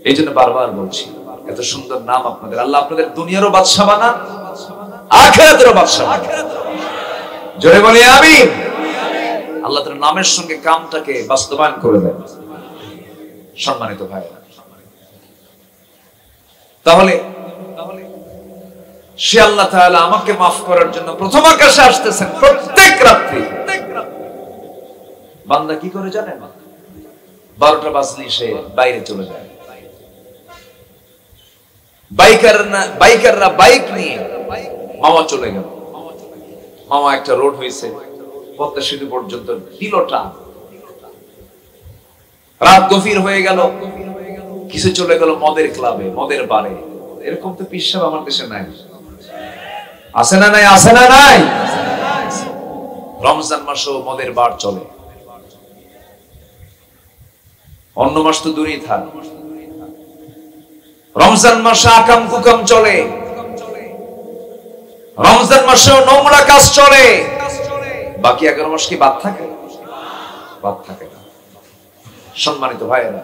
এই জন্য বারবার বলছি, এত সুন্দর নাম আপনাদের। আল্লাহ আপনাদের দুনিয়ারও বাদশা বানান, আখিরাতেরও বাদশা বানান। জোরে বলি আমিন। আল্লাহ তার নামের সঙ্গে কামটাকে বাস্তবায়ন করে দেন। সম্মানিত ভাইরা, তাহলে সে আল্লাহ তাআলা আমাকে মাফ করার জন্য প্রথম আকাশে আসতেছেন প্রত্যেক রাত্রি। বান্দা কি করে জানেন? ১২টা বাজলেই সে বাইরে চলে যায়। বাইকাররা বাইক নিয়ে মামা চলে গেল। মামা একটা রোড হয়েছে পদ্মা সেতু পর্যন্ত, দিলটা রাত গভীর হয়ে গেল, কিছু চলে গেল মদের ক্লাবে, মদের বারে। এরকম তো পিসাব আমার দেশে নাই, আছে না নাই? আছে না নাই? রমজান মাসেও মদের বার চলে, অন্য মাস তো দূরেই থাক। রমজান মাসে আকাম কুকাম চলে, রমজান মাসেও নোংরা কাজ চলে। বাকি 11 মাস কি বাদ থাকে? বাদ থাকে না। সম্মানিত ভাইয়েরা,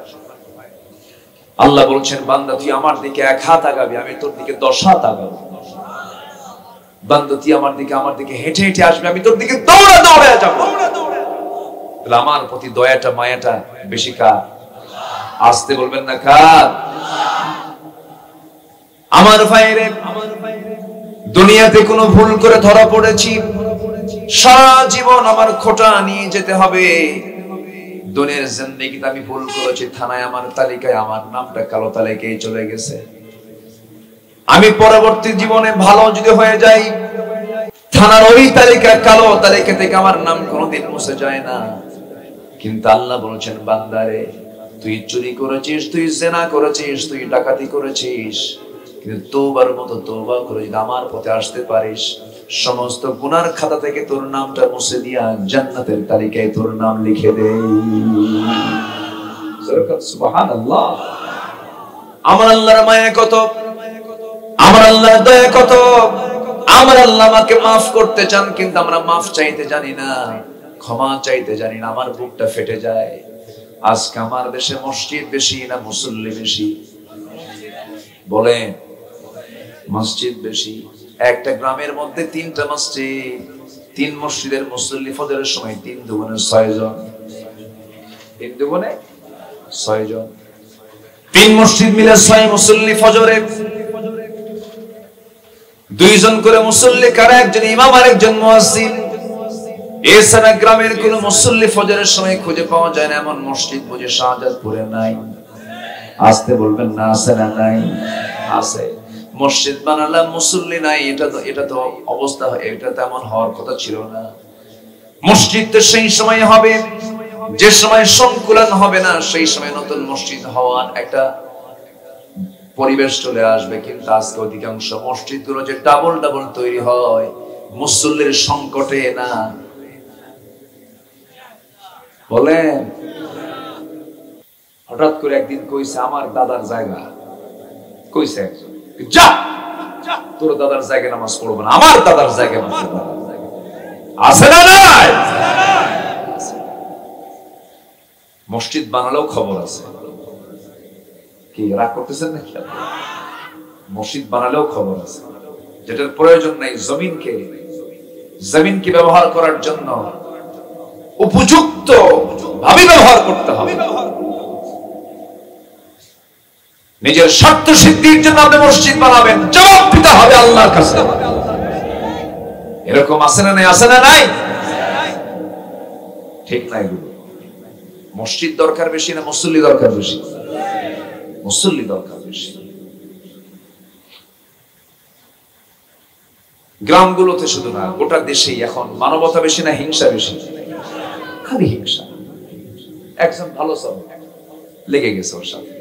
আল্লাহ বলছেন, বান্দা তুই আমার দিকে 1 হাত আগাবি, আমি তোর দিকে 10 হাত আগাবো। বান্দা তুই আমার দিকে হেঁটে হেঁটে আসবে, আমি তোর দিকে দৌড়ে দৌড়ে যাবো। তাহলে আমার প্রতি দয়াটা মায়াটা বেশি কার? আসতে বলবেন না কার? আমার ভাইরে, দুনিয়াতে কোনো ভুল করে ধরা পড়েছি, সারা জীবন আমার খোঁটা নিয়ে যেতে হবে। দুনিয়ার জিন্দেগিতে আমি ভুল করেছি, থানায় আমার তালিকায় আমার নামটা কালো তালিকায় চলে গেছে। আমি পরবর্তী জীবনে ভালো যদি হয়ে যাই, থানার ওই তালিকা, কালো তালিকা থেকে আমার নাম কোনোদিন মুছে যায় না। কিন্তু আল্লাহ বলেছেন, বান্দারে তুই চুরি করেছিস, তুই জেনা করেছিস, তুই ডাকাতি করেছিস, কিন্তু তওবার মতো তওবা করে যদি আমার পথে আসতে পারিস, সমস্ত গুনার খাতা থেকে তোর নামটা মুছে দিয়া জান্নাতের তালিকায় তোর নাম লিখে দে। সুবহানাল্লাহ। আমার আল্লাহর মায়া কত, আমার আল্লাহর দয়া কত। আমার আল্লাহ আমাকে মাফ করতে চান, কিন্তু আমরা মাফ চাইতে জানি না, ক্ষমা চাইতে জানি না। আমার বুকটা ফেটে যায়। আজকে আমার দেশে মসজিদ বেশি না মুসল্লি বেশি? বলে মসজিদ বেশি। একটা গ্রামের মধ্যে 3টা মসজিদ, 3 মসজিদের মুসল্লি ফজরের সময় 3 দুগুণে 6 জন, 3 দুগুণে 6 জন। 3 মসজিদ মিলে 6 মুসল্লি ফজরে। 2 জন করে মুসল্লি কারা? একজন ইমাম আর একজন মুয়াজ্জিন। এছাড়া গ্রামের কোন মুসল্লি ফজরের সময় খুঁজে পাওয়া যায় না এমন মসজিদ বুঝে শাহজাদপুরে নাই? আসতে বলবেন না, আছে না নাই? আছে। মসজিদ বানালাম, মুসল্লি নাই, এটা তো অবস্থা, এটা তেমন হওয়ার কথা ছিল না। মসজিদ তো সেই সময় হবে যে সময় সংকুলন হবে না, সেই সময় নতুন মসজিদ হওয়ার একটা পরিবেশ চলে আসবে। কিন্তু আজকে অধিকাংশ মসজিদগুলো যে ডাবল ডাবল তৈরি হয় মুসল্লির সংকটে না। বলেন, হঠাৎ করে একদিন কইছে আমার দাদার জায়গা, কইছে একজন, যা তোর দাদার জায়গায় নামাজ পড়বো না, আমার দাদার জায়গায় আছে না নাই? মসজিদ বানালেও খবর আছে। কি রাগ করতেছেন নাকি? মসজিদ বানালেও খবর আছে। যেটার প্রয়োজন নাই, জমিনকে ব্যবহার করার জন্য উপযুক্ত ভাবে ব্যবহার করতে হবে। নিজের স্বার্থ সিদ্ধির জন্য আপনি মসজিদ বানাবেন, জবাব দিতে হবে আল্লাহর কাছে। এরকম আছে না নাই? আছে না নাই? ঠিক নাই? মসজিদ দরকার বেশি না মুসল্লি দরকার বেশি? মুসল্লি দরকার বেশি। গ্রামগুলোতে শুধু না, গোটা দেশেই এখন মানবতা বেশি না হিংসা বেশি? খালি হিংসা। একজন ভালো সব লেগে গেছে ওর সাথে।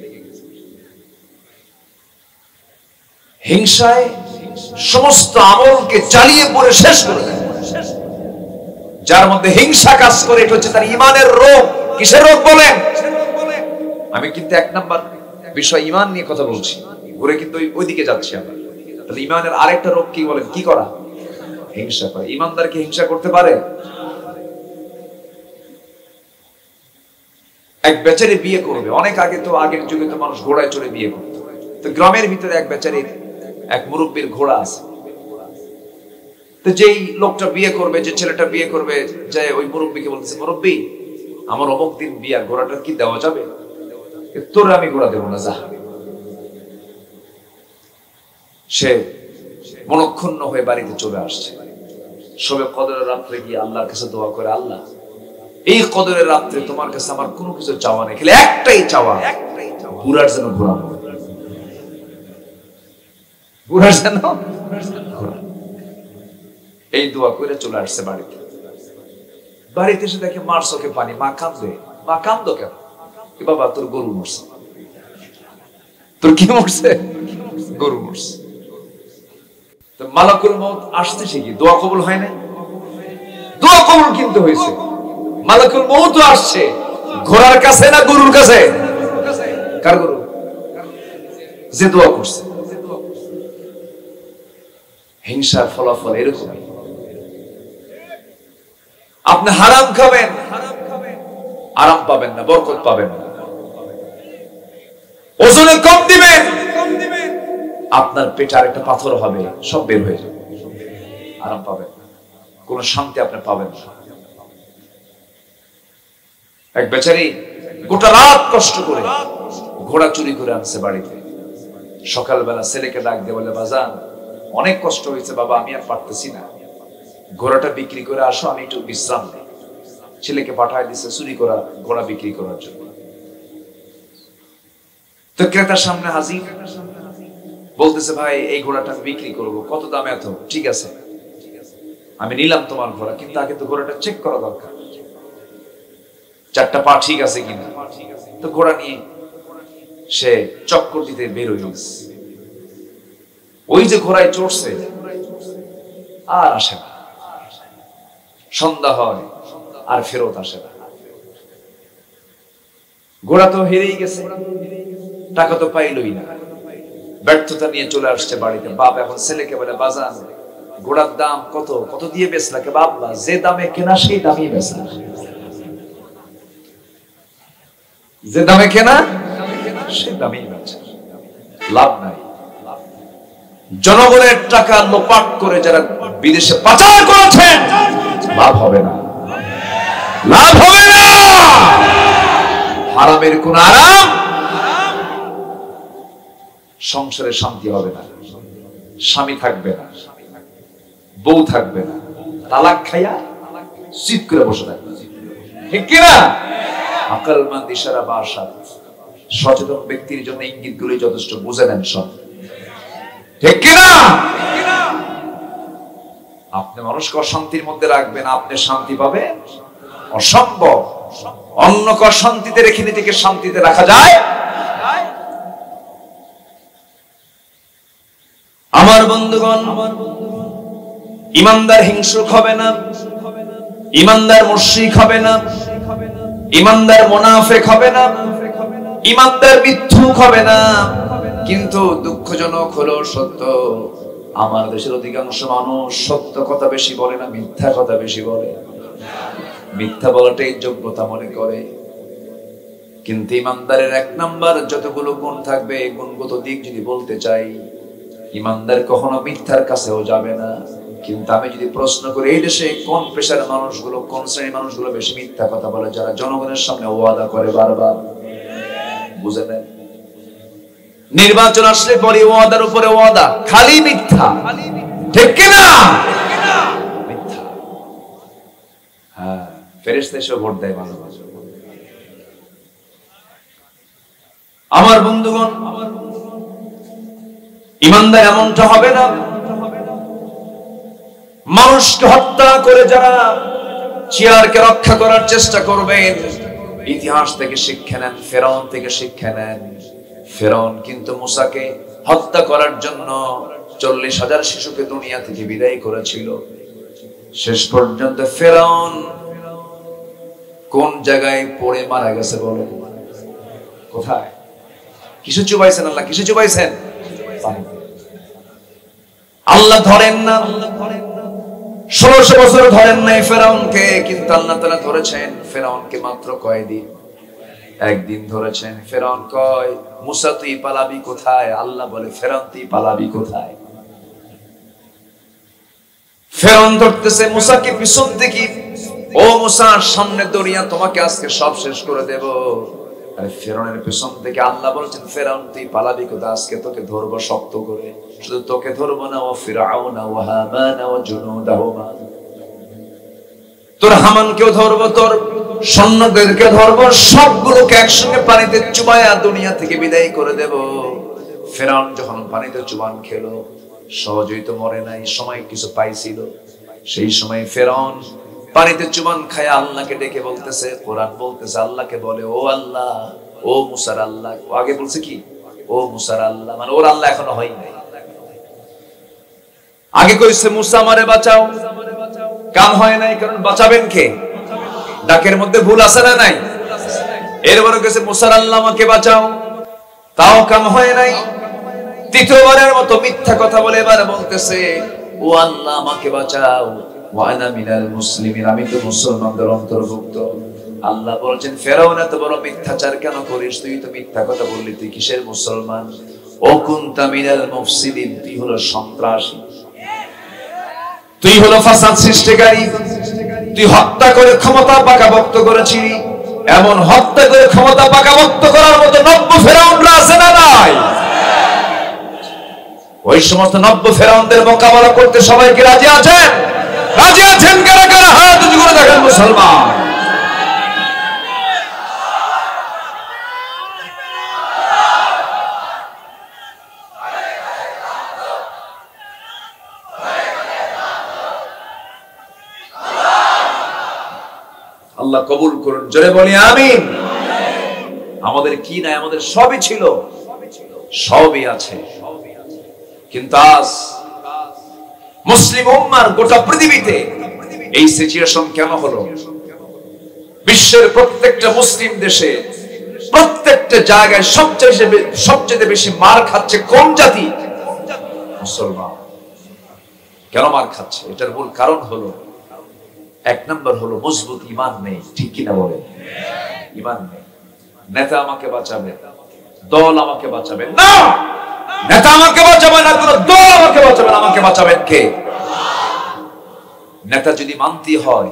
হিংসায় সমস্ত আমলকে জ্বালিয়ে পড়ে শেষ করে দেয়। যার মধ্যে হিংসা কাজ করে, এটা হচ্ছে তার ঈমানের রোগ। কিসের রোগ বলেন? আমি কিন্তু 1 নাম্বার বিষয় ঈমান নিয়ে কথা বলছি, ঘুরে কিন্তু ওইদিকে যাচ্ছি আমরা। তাহলে ঈমানের আরেকটা রোগ কি বলেন? কি করা? হিংসা করা। ঈমানদার কি হিংসা করতে পারে? এক বেচারি বিয়ে করবে, অনেক আগে তো, আগের যুগে তো মানুষ ঘোড়ায় চড়ে বিয়ে করতো। তো গ্রামের ভিতরে এক বেচারি, এক মুরব্বীর ঘোড়া আছে। তো যেই লোকটা বিয়ে করবে, যে ছেলেটা বিয়ে করবে, যে ওই মুরব্বীকে বলতেছে, মুরব্বী আমার অমুক দিন বিয়া, ঘোড়াটা কি দেওয়া যাবে? তোর আমি ঘোড়া দেবো না, যা। সে মনক্ষুণ্ণ হয়ে বাড়িতে চলে আসছে। সবে কদরের রাত্রে গিয়ে আল্লাহর কাছে দোয়া করে, আল্লাহ এই কদরের রাত্রে তোমার কাছে আমার কোনো কিছু চাওয়া নেই, খালি একটাই চাওয়া, বুড়ার যেন ঘোড়া, বুড়ার যেন ঘোড়া। এই দোয়া করে চলে আসছে বাড়িতে। বাড়িতে এসে দেখে মার চোখে পানি। মা কাঁদবে। মা কাঁদো কেন? বাবা তোর গরু মরছে। তোর কি মরছে? গরু মরছে। তো মালাকুল মউত আসতে শিখি, দোয়া কবুল হয় না? দোয়া কবুল কিন্তু হয়েছে। মালাকুল মউত আসছে ঘোড়ার কাছে না গরুর কাছে? কার গরু? যে দোয়া করছে। হিংসার ফলাফল এরকমই। আপনি হারাম খাবেন, আরাম পাবেন না, বরকত পাবেন না। ওজনে কম দিবেন, আপনার পেটে আরেকটা পাথর হবে, সব বের হয়ে যাবে, আরাম পাবেন না, কোন শান্তি আপনি পাবেন না। এক বেচারি গোটা রাত কষ্ট করে ঘোড়া চুরি করে আনছে বাড়িতে। সকালবেলা ছেলেকে ডাক দিয়ে বলে, বাজান অনেক কষ্ট হয়েছে বাবা, আমি আর পারতেছি না, ঘোড়াটা বিক্রি করে আসো, আমি একটু বিশ্রাম নেই। ছেলেকে পাঠায় দিচ্ছে চুরি করা ঘোড়া বিক্রি করার জন্য। তো ক্রেতার সামনে হাজির, বলতেছে ভাই এই ঘোড়াটা বিক্রি করব, কত দাম? এত। ঠিক আছে, আমি নিলাম তোমার ঘোড়া, কিন্তু আগে তো ঘোড়াটা চেক করা দরকার, চারটা পা ঠিক আছে কিনা। তো ঘোড়া নিয়ে সে চক্কর দিতে বের হয়ে গেছে। ওই যে ঘোড়ায় চড়ছে আর আসে না, সন্ধ্যা হয় আর ফেরত আসে না। ঘোড়া তো হেরেই গেছে, টাকা তো পাইলই না, ব্যর্থতা নিয়ে চলে আসছে বাড়িতে। বাপ এখন ছেলেকে বলে, বাজান ঘোড়ার দাম কত? কত দিয়ে বেচলা? কে বাবা, যে দামে কেনা সেই দামই বেচলা। যে দামে কেনা সেই দামেই বেচা, লাভ নাই। জনগণের টাকা লোপাট করে যারা বিদেশে পাচার করেছেন, লাভ হবে না, লাভ হবে না। হারামের কোন আরাম, সংসারে শান্তি হবে না, স্বামী থাকবে না, বউ থাকবে না, তালাক খাইয়া চিৎ করে বসে থাকবে। ঠিক কিনা? আকলমন্দ ইশারা বাসা, সচেতন ব্যক্তির জন্য ইঙ্গিতগুলি যথেষ্ট, বুঝে নেন সব। ঠিক কিনা? আপনি মানুষকে অশান্তির মধ্যে রাখবেন, আপনি শান্তি পাবেন? অসম্ভব। অন্যকে শান্তিতে রেখে নিজেকে শান্তিতে রাখা যায়? আমার বন্ধুগণ, ইমানদার হিংসুক হবে না, ইমানদার মুশরিক হবে না, ইমানদার মুনাফিক হবে না, ইমানদার মিথ্যুক হবে না। কিন্তু দুঃখজনক হলো সত্য, আমার দেশের অধিকাংশ মানুষ সত্য কথা বেশি বলে না, মিথ্যা কথা বেশি বলে। মিথ্যা বলাটাই যোগ্যতা মনে করে। কিন্তু ইমানদারের এক নাম্বার যতগুলো গুণ থাকবে, গুণগত দিক যদি বলতে চাই, ইমানদার কখনো মিথ্যার কাছেও যাবে না। কিন্তু আমি যদি প্রশ্ন করি, এই দেশে কোন পেশার মানুষগুলো, কোন শ্রেণীর মানুষগুলো বেশি মিথ্যা কথা বলে? যারা জনগণের সামনে ওয়াদা করে বারবার, বুঝে নেন। নির্বাচন আসলে পরে ওয়াদার উপরে ওয়াদা, খালি মিথ্যা। ঠিক কিনা? মিথ্যা। হ্যাঁ, ফেরেশতা এসে ভোট দেয় ভালোবাসা। আমার বন্ধুগণ, ইমানদার এমনটা হবে না। মানুষকে হত্যা করে যারা চেয়ারকে রক্ষা করার চেষ্টা করবেন, ইতিহাস থেকে শিক্ষা নেন, ফেরাউন থেকে শিক্ষা নেন। ফেরাউন কিন্তু মুসাকে হত্যা করার জন্য 40,000 শিশুকে দুনিয়া থেকে বিদায় করেছিল। শেষ পর্যন্ত ফেরাউন কোন জায়গায় পড়ে মারা গেছে বলে? কোথায়? কিসে চুবাইছেন আল্লাহ? কিসে চুবাইছেন? আল্লাহ ধরেন না, 1600 বছর ধরেন নাই ফেরাউনকে, কিন্তু আল্লাহ তাআলা ধরেছেন ফেরাউনকে মাত্র কয়দিন? একদিন ধরেছেন। ফেরাউন কয়, মুসা তুই পালাবি কোথায়? আল্লাহ বলে, ফেরাউন তুই পালাবি কোথায়? ফেরাউন ধরতেছে মুসাকে পিছন থেকে, ও মুসা সামনে দরিয়া, তোমাকে আজকে সব শেষ করে দেব। আরে ফেরাউনের পিছন থেকে আল্লাহ বলছেন, ফেরাউন তুই পালাবি কোথায়? আজকে তোকে ধরবো শক্ত করে। শুধু তোকে ধরবো না, ও ফিরআউনা ওয়া হামানা ওয়া জুনুদাহুমা, তোর হামানকেও ধরবো, তোর সৈন্যদেরকে ধরবো, সবগুলোকে একসঙ্গে পানিতে চুবাইয়া দুনিয়া থেকে বিদায় করে দেব। ফেরাউন যখন পানিতে চুবান খেলো, সহজেই তো মরে নাই, সময় কিছু পাইছিল। সেই সময় ফেরাউন পানিতে চুবান খায় আল্লাহকে ডেকে বলতেছে, কোরআন বলতেছে, আল্লাহকে বলে, ও আল্লাহ, ও মুসার আল্লাহ। আগে বলছে কি? ও মুসার আল্লাহ, মানে ওর আল্লাহ এখনো হয় নাই। আগে কইছে মুসা আমারে বাঁচাও, কাম হয় নাই, কারণ বাঁচাবেন কে? ডাকের মধ্যে ভুল আছে না নাই? এরপরে কইছে মুসার আল্লাহ আমাকে বাঁচাও, তাও কাম হয় নাই। তৃতীয়বারের মতো মিথ্যা কথা বলে এবারে বলতেছে, ও আল্লাহ আমাকে বাঁচাও, ওয়া আনা মিনাল মুসলিমিন, আমি তো মুসলমানদের অন্তর্ভুক্ত। আল্লাহ বলছেন, ফেরাউন এত বড় মিথ্যাচার কেন করিস? তুই তো মিথ্যা কথা বললি, তুই কিসের মুসলমান? ও কুনতা মিনাল মুফসিদিন, তুই হলো সন্ত্রাসী, তুই হলো ফাসাদ সৃষ্টিকারী, তুই হত্যা করে ক্ষমতা পাকাপোক্ত করেছিলি। এমন হত্যা করে ক্ষমতা পাকাপোক্ত করার মতো নব্য ফেরাউনরা আছে না নাই? ওই সমস্ত নব্য ফেরাউনদের মোকাবেলা করতে সবাইকে রাজি আছেন? রাজি আছেন কারা কারা? হাত উঁচু করে দেখেন মুসলমান। আল্লাহ কবুল করুন, জোরে বলি আমিন। আমাদের কি নাই? আমাদের সবই ছিল, সবই আছে, কিন্তু আজ মুসলিম উম্মার গোটা পৃথিবীতে এই সিচুয়েশন কেন হলো? বিশ্বের প্রত্যেকটা মুসলিম দেশে প্রত্যেকটা জায়গায় সবচেয়ে বেশি মার খাচ্ছে কোন জাতি? মুসলমান। কেন মার খাচ্ছে? এটার মূল কারণ হলো, এক নম্বর হলো মজবুত ঈমান নেই। ঠিক কিনা বলে? ঈমান নেই। নেতা আমাকে বাঁচাবে, দল আমাকে বাঁচাবে না। নেতা আমাকে বাঁচাবে না, কোন দল আমাকে বাঁচাবে না। আমাকে বাঁচাবেন কে? নেতা যদি মানতে হয়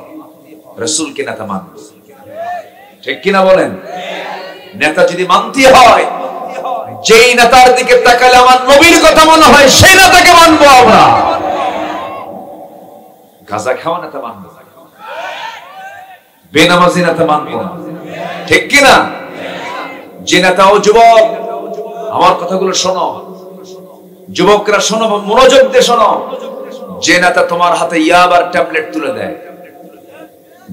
রাসূলকে নেতা মানবে। ঠিক কিনা বলেন? নেতা যদি মানতে হয়, যেই নেতার দিকে তাকালে আমার নবীর কথা মনে হয় সেই নেতাকে মানবো আমরা। গাঁজা খাওয়া নেতা মানবো, বেনামাজি নেতা মানবো না। ঠিক কিনা? যে নেতা ও যুবক, আমার কথাগুলো শোনো, যুবকরা শোনো, মনোযোগ দিয়ে শোনো। যে নেতা তোমার হাতে ইয়াবার ট্যাবলেট তুলে দেয়,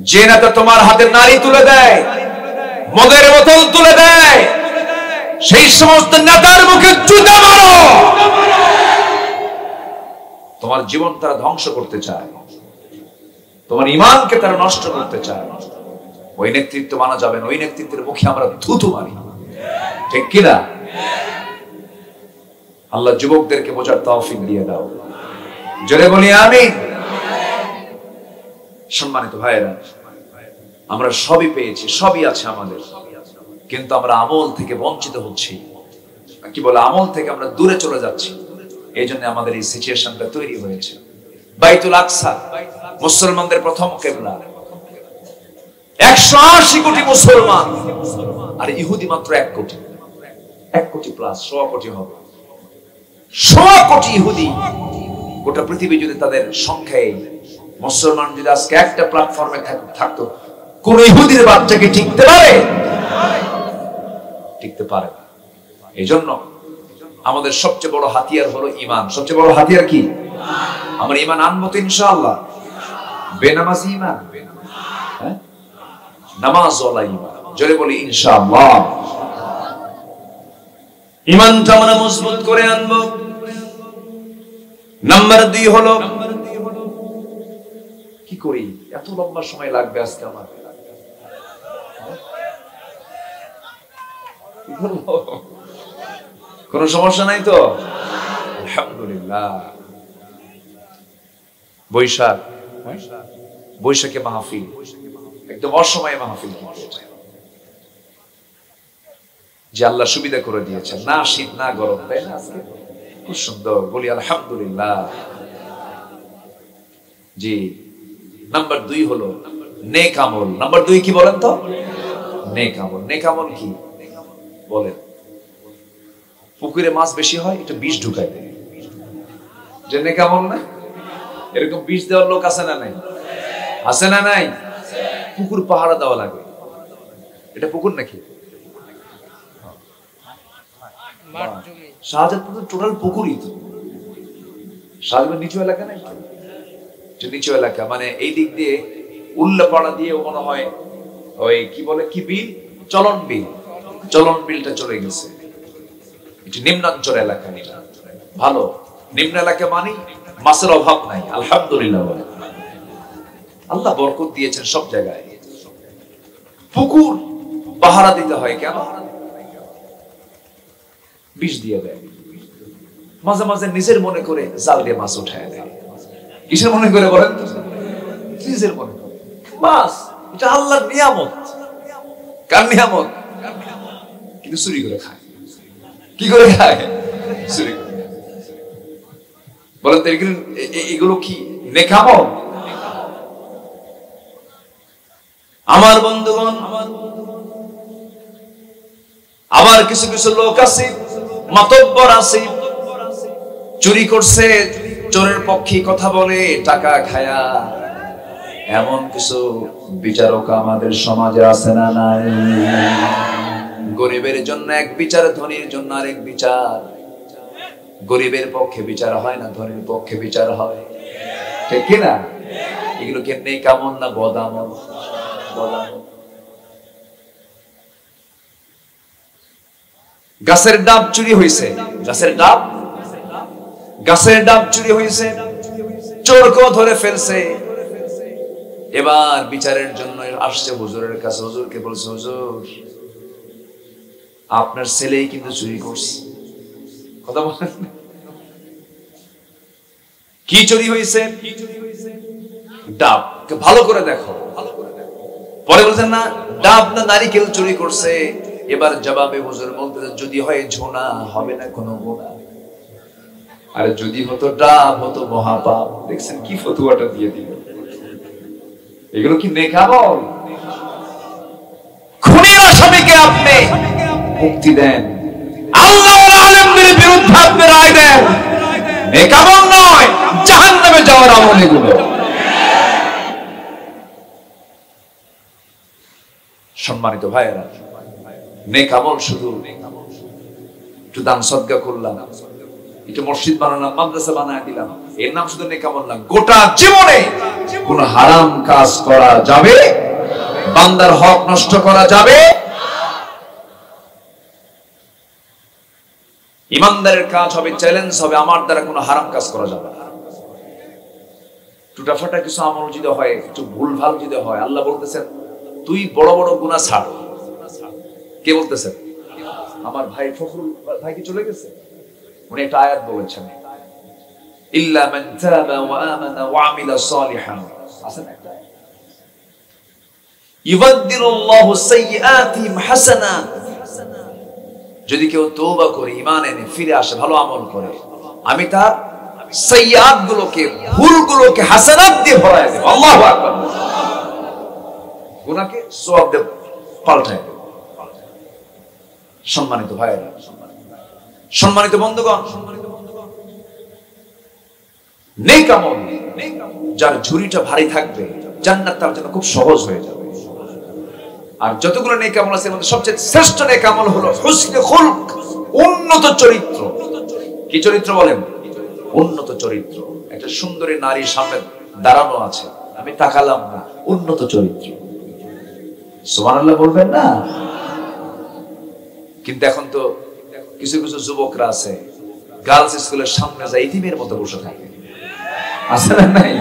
যে নেতা তোমার হাতে নারী তুলে দেয়, মদের বোতল তুলে দেয়, সেই সমস্ত নেতার মুখে জুতা মারো। তোমার জীবন তারা ধ্বংস করতে চায়, তোমার ঈমানকে তারা নষ্ট করতে চায়। ওই নেতৃত্ব মানা যাবে না, ওই নেতৃত্বের মুখে আমরা থুতু মারি। ঠিক কিনা? আল্লাহ যুবকদেরকে বোঝার তৌফিক দিয়ে দাও, জোরে বলি আমিন। সম্মানিত ভাইয়েরা, আমরা সবই পেয়েছি, সবই আছে আমাদের, কিন্তু আমরা আমল থেকে বঞ্চিত হচ্ছি। কি বলে? আমল থেকে আমরা দূরে চলে যাচ্ছি। এই জন্য আমাদের এই সিচুয়েশনটা তৈরি হয়েছে। বাইতুল আকসা মুসলমানদের প্রথম কিবলা। 180 কোটি মুসলমান, আর ইহুদি মাত্র 1 কোটি। 1 কোটি প্লাস, 100 কোটি হবে। 100 কোটি ইহুদি। গোটা পৃথিবী যদি তাদের সংখ্যায় মুসলমান যদি আজকে একটা প্ল্যাটফর্মে থাকতো, কোন ইহুদির বাচ্চাকে টিকতে পারে? টিকতে পারে না। এই জন্য আমাদের সবচেয়ে বড় হাতিয়ার হলো ঈমান। সবচেয়ে বড় হাতিয়ার কি? আমরা ঈমান আনবো তো ইনশাআল্লাহ। বেনামাজি ঈমান, নামাজ ওয়ালা ঈমান, জোরে বলি ইনশাআল্লাহ। ঈমানটা আমরা মজবুত করে আনবো। নাম্বার 2 হলো, কি করি? এত লম্বা সময় লাগবে আজকে আমার? কোন সমস্যা নাই তো? আলহামদুলিল্লাহ। বৈশাখে মাহফিল, একদম অসময়ে মাহফিল। যে আল্লাহ সুবিধা করে দিয়েছেন, না শীত না গরম, তাই না? আজকে খুব সুন্দর, বলি আলহামদুলিল্লাহ। জি। নাম্বার 2 হলো নেক আমল। নাম্বার 2 কি বলেন তো? নেক আমল। নেক আমল কি বলেন? পুকুরে মাছ বেশি হয়, এটা বিষ ঢুকায় দেয়, যে নেক আমল না? এরকম বিষ দেওয়ার লোক আছে না নাই? আছে না নাই? পুকুর পাহারা দেওয়া লাগে। এটা পুকুর নাকি? শাহজাদপুর টোটাল পুকুরই তো। শাহজাদপুর নিচু এলাকা নাই? নিচু এলাকা মানে এই দিক দিয়ে উল্লাপাড়া দিয়ে মনে হয় ওই কি বলে, কি বিল, চলন বিল। চলন বিলটা চলে গেছে। এটি নিম্নাঞ্চল এলাকা। ভালো, নিম্ন এলাকা মানে মাছের অভাব নাই, আলহামদুলিল্লাহ। আল্লাহ বরকত দিয়েছেন সব জায়গায়। পুকুর পাহারা দিতে হয় কেন? বিষ দিয়ে দেয়। মাঝে মাঝে নিজের মনে করে জাল দিয়ে মাছ উঠায় দেয়। কিসের মনে করে বলেন? নিজের মনে করে। মাছ এটা আল্লাহর নিয়ামত। কার নিয়ামত? কিন্তু চুরি করে খায়। কি করে খায়? চুরি করে। বলেন তো এগুলো কি নেক আমল? আমার বন্ধুগণ, আবার কিছু কিছু লোক আছে, মাতব্বর আছে, চুরি করছে, চোরের পক্ষে কথা বলে, টাকা খায়া। এমন কিছু বিচারক আমাদের সমাজে আছে না নাই? গরিবের জন্য এক বিচার, ধনীর জন্য আরেক বিচার। গরিবের পক্ষে বিচার হয় না, ধনীর পক্ষে বিচার হয়। ঠিক কিনা? এগুলো কি নেক আমল না বদ আমল? গাছের ডাব চুরি হয়েছে, গাছের ডাব চুরি হয়েছে, চোরকেও ধরে ফেলছে। এবার বিচারের জন্য আসছে হুজুরের কাছে। হুজুরকে বলছে, হুজুর আপনার ছেলেই কিন্তু চুরি করছে। কথা বলেন, কি চুরি হয়েছে? ডাব। ভালো করে দেখো। পরে বলছেন না ডাব না নারিকেল চুরি করছে। এবার জবাবে হুজুর বলতেছে, যদি হয় ঝোনা হবে না কোনো গোনা, আর যদি হতো ডাব হতো মহাপাপ। দেখছেন কি ফতুয়াটা দিয়ে দিল। এগুলো কি নেক আমল? খুনির আসামিকে আপনি মুক্তি দেন, আল্লাহর আলেমদের বিরুদ্ধে আপনি রায় দেন, নেক আমল নয়, জাহান্নামে যাওয়ার আমল এগুলো। সম্মানিত ভাইয়েরা, নেক আমল শুধু একটু দান সদকা করলাম, একটু মসজিদ বানালাম, মাদ্রাসা বানায় দিলাম, এর নাম শুধু নেক আমল না। গোটা জীবনে কোন হারাম কাজ করা যাবে, বান্দার হক নষ্ট করা যাবে। ইমানদারের কাজ হবে, চ্যালেঞ্জ হবে, আমার দ্বারা কোনো হারাম কাজ করা যাবে না। টুটাফাটা কিছু আমল যদি হয়, একটু ভুলভাল যদি হয়, আল্লাহ বলতেছেন তুই বড় বড় গুনাহ ছাড়। কে বলতেছেন? আমার ভাই ফখরুল ভাই কি চলে গেছে? উনি একটা আয়াত বলেছেন, ইল্লা মান তাবা ওয়া আমানা ওয়া আমিলা সালিহান। আসেন একটা ইউবাদদিলুল্লাহু সাইয়্যাতিহিম হাসানাত। যদি কেউ তওবা করে, ঈমান এনে ফিরে আসে, ভালো আমল করে, আমি তার সাইয়্যাত গুলোকে, ভুলগুলোকে হাসানাত দিয়ে ভরায় দেব। আল্লাহু আকবার। গুনাহকে সওয়াব দিয়ে পাল্টায় দেব। সম্মানিত ভাইয়েরা, সম্মানিত বন্ধুগণ, নেক আমল যার ঝুড়িটা ভারী থাকবে, জান্নাত তার জন্য খুব সহজ হয়ে যাবে। আর যতগুলো নেক আমল আছে এর মধ্যে সবচেয়ে শ্রেষ্ঠ নেক আমল হলো হুসনে খুলক, উন্নত চরিত্র। কি চরিত্র বলেন? উন্নত চরিত্র। একটা সুন্দরী নারীর সামনে দাঁড়ানো আছে, আমি তাকালাম না, উন্নত চরিত্র। সুবহানাল্লাহ বলবেন না? কিন্তু এখন তো কিছু কিছু যুবকরা আছে, গার্লস স্কুলের সামনে যায় ইতিমের মতো বসে থাকে। আছে না নাই?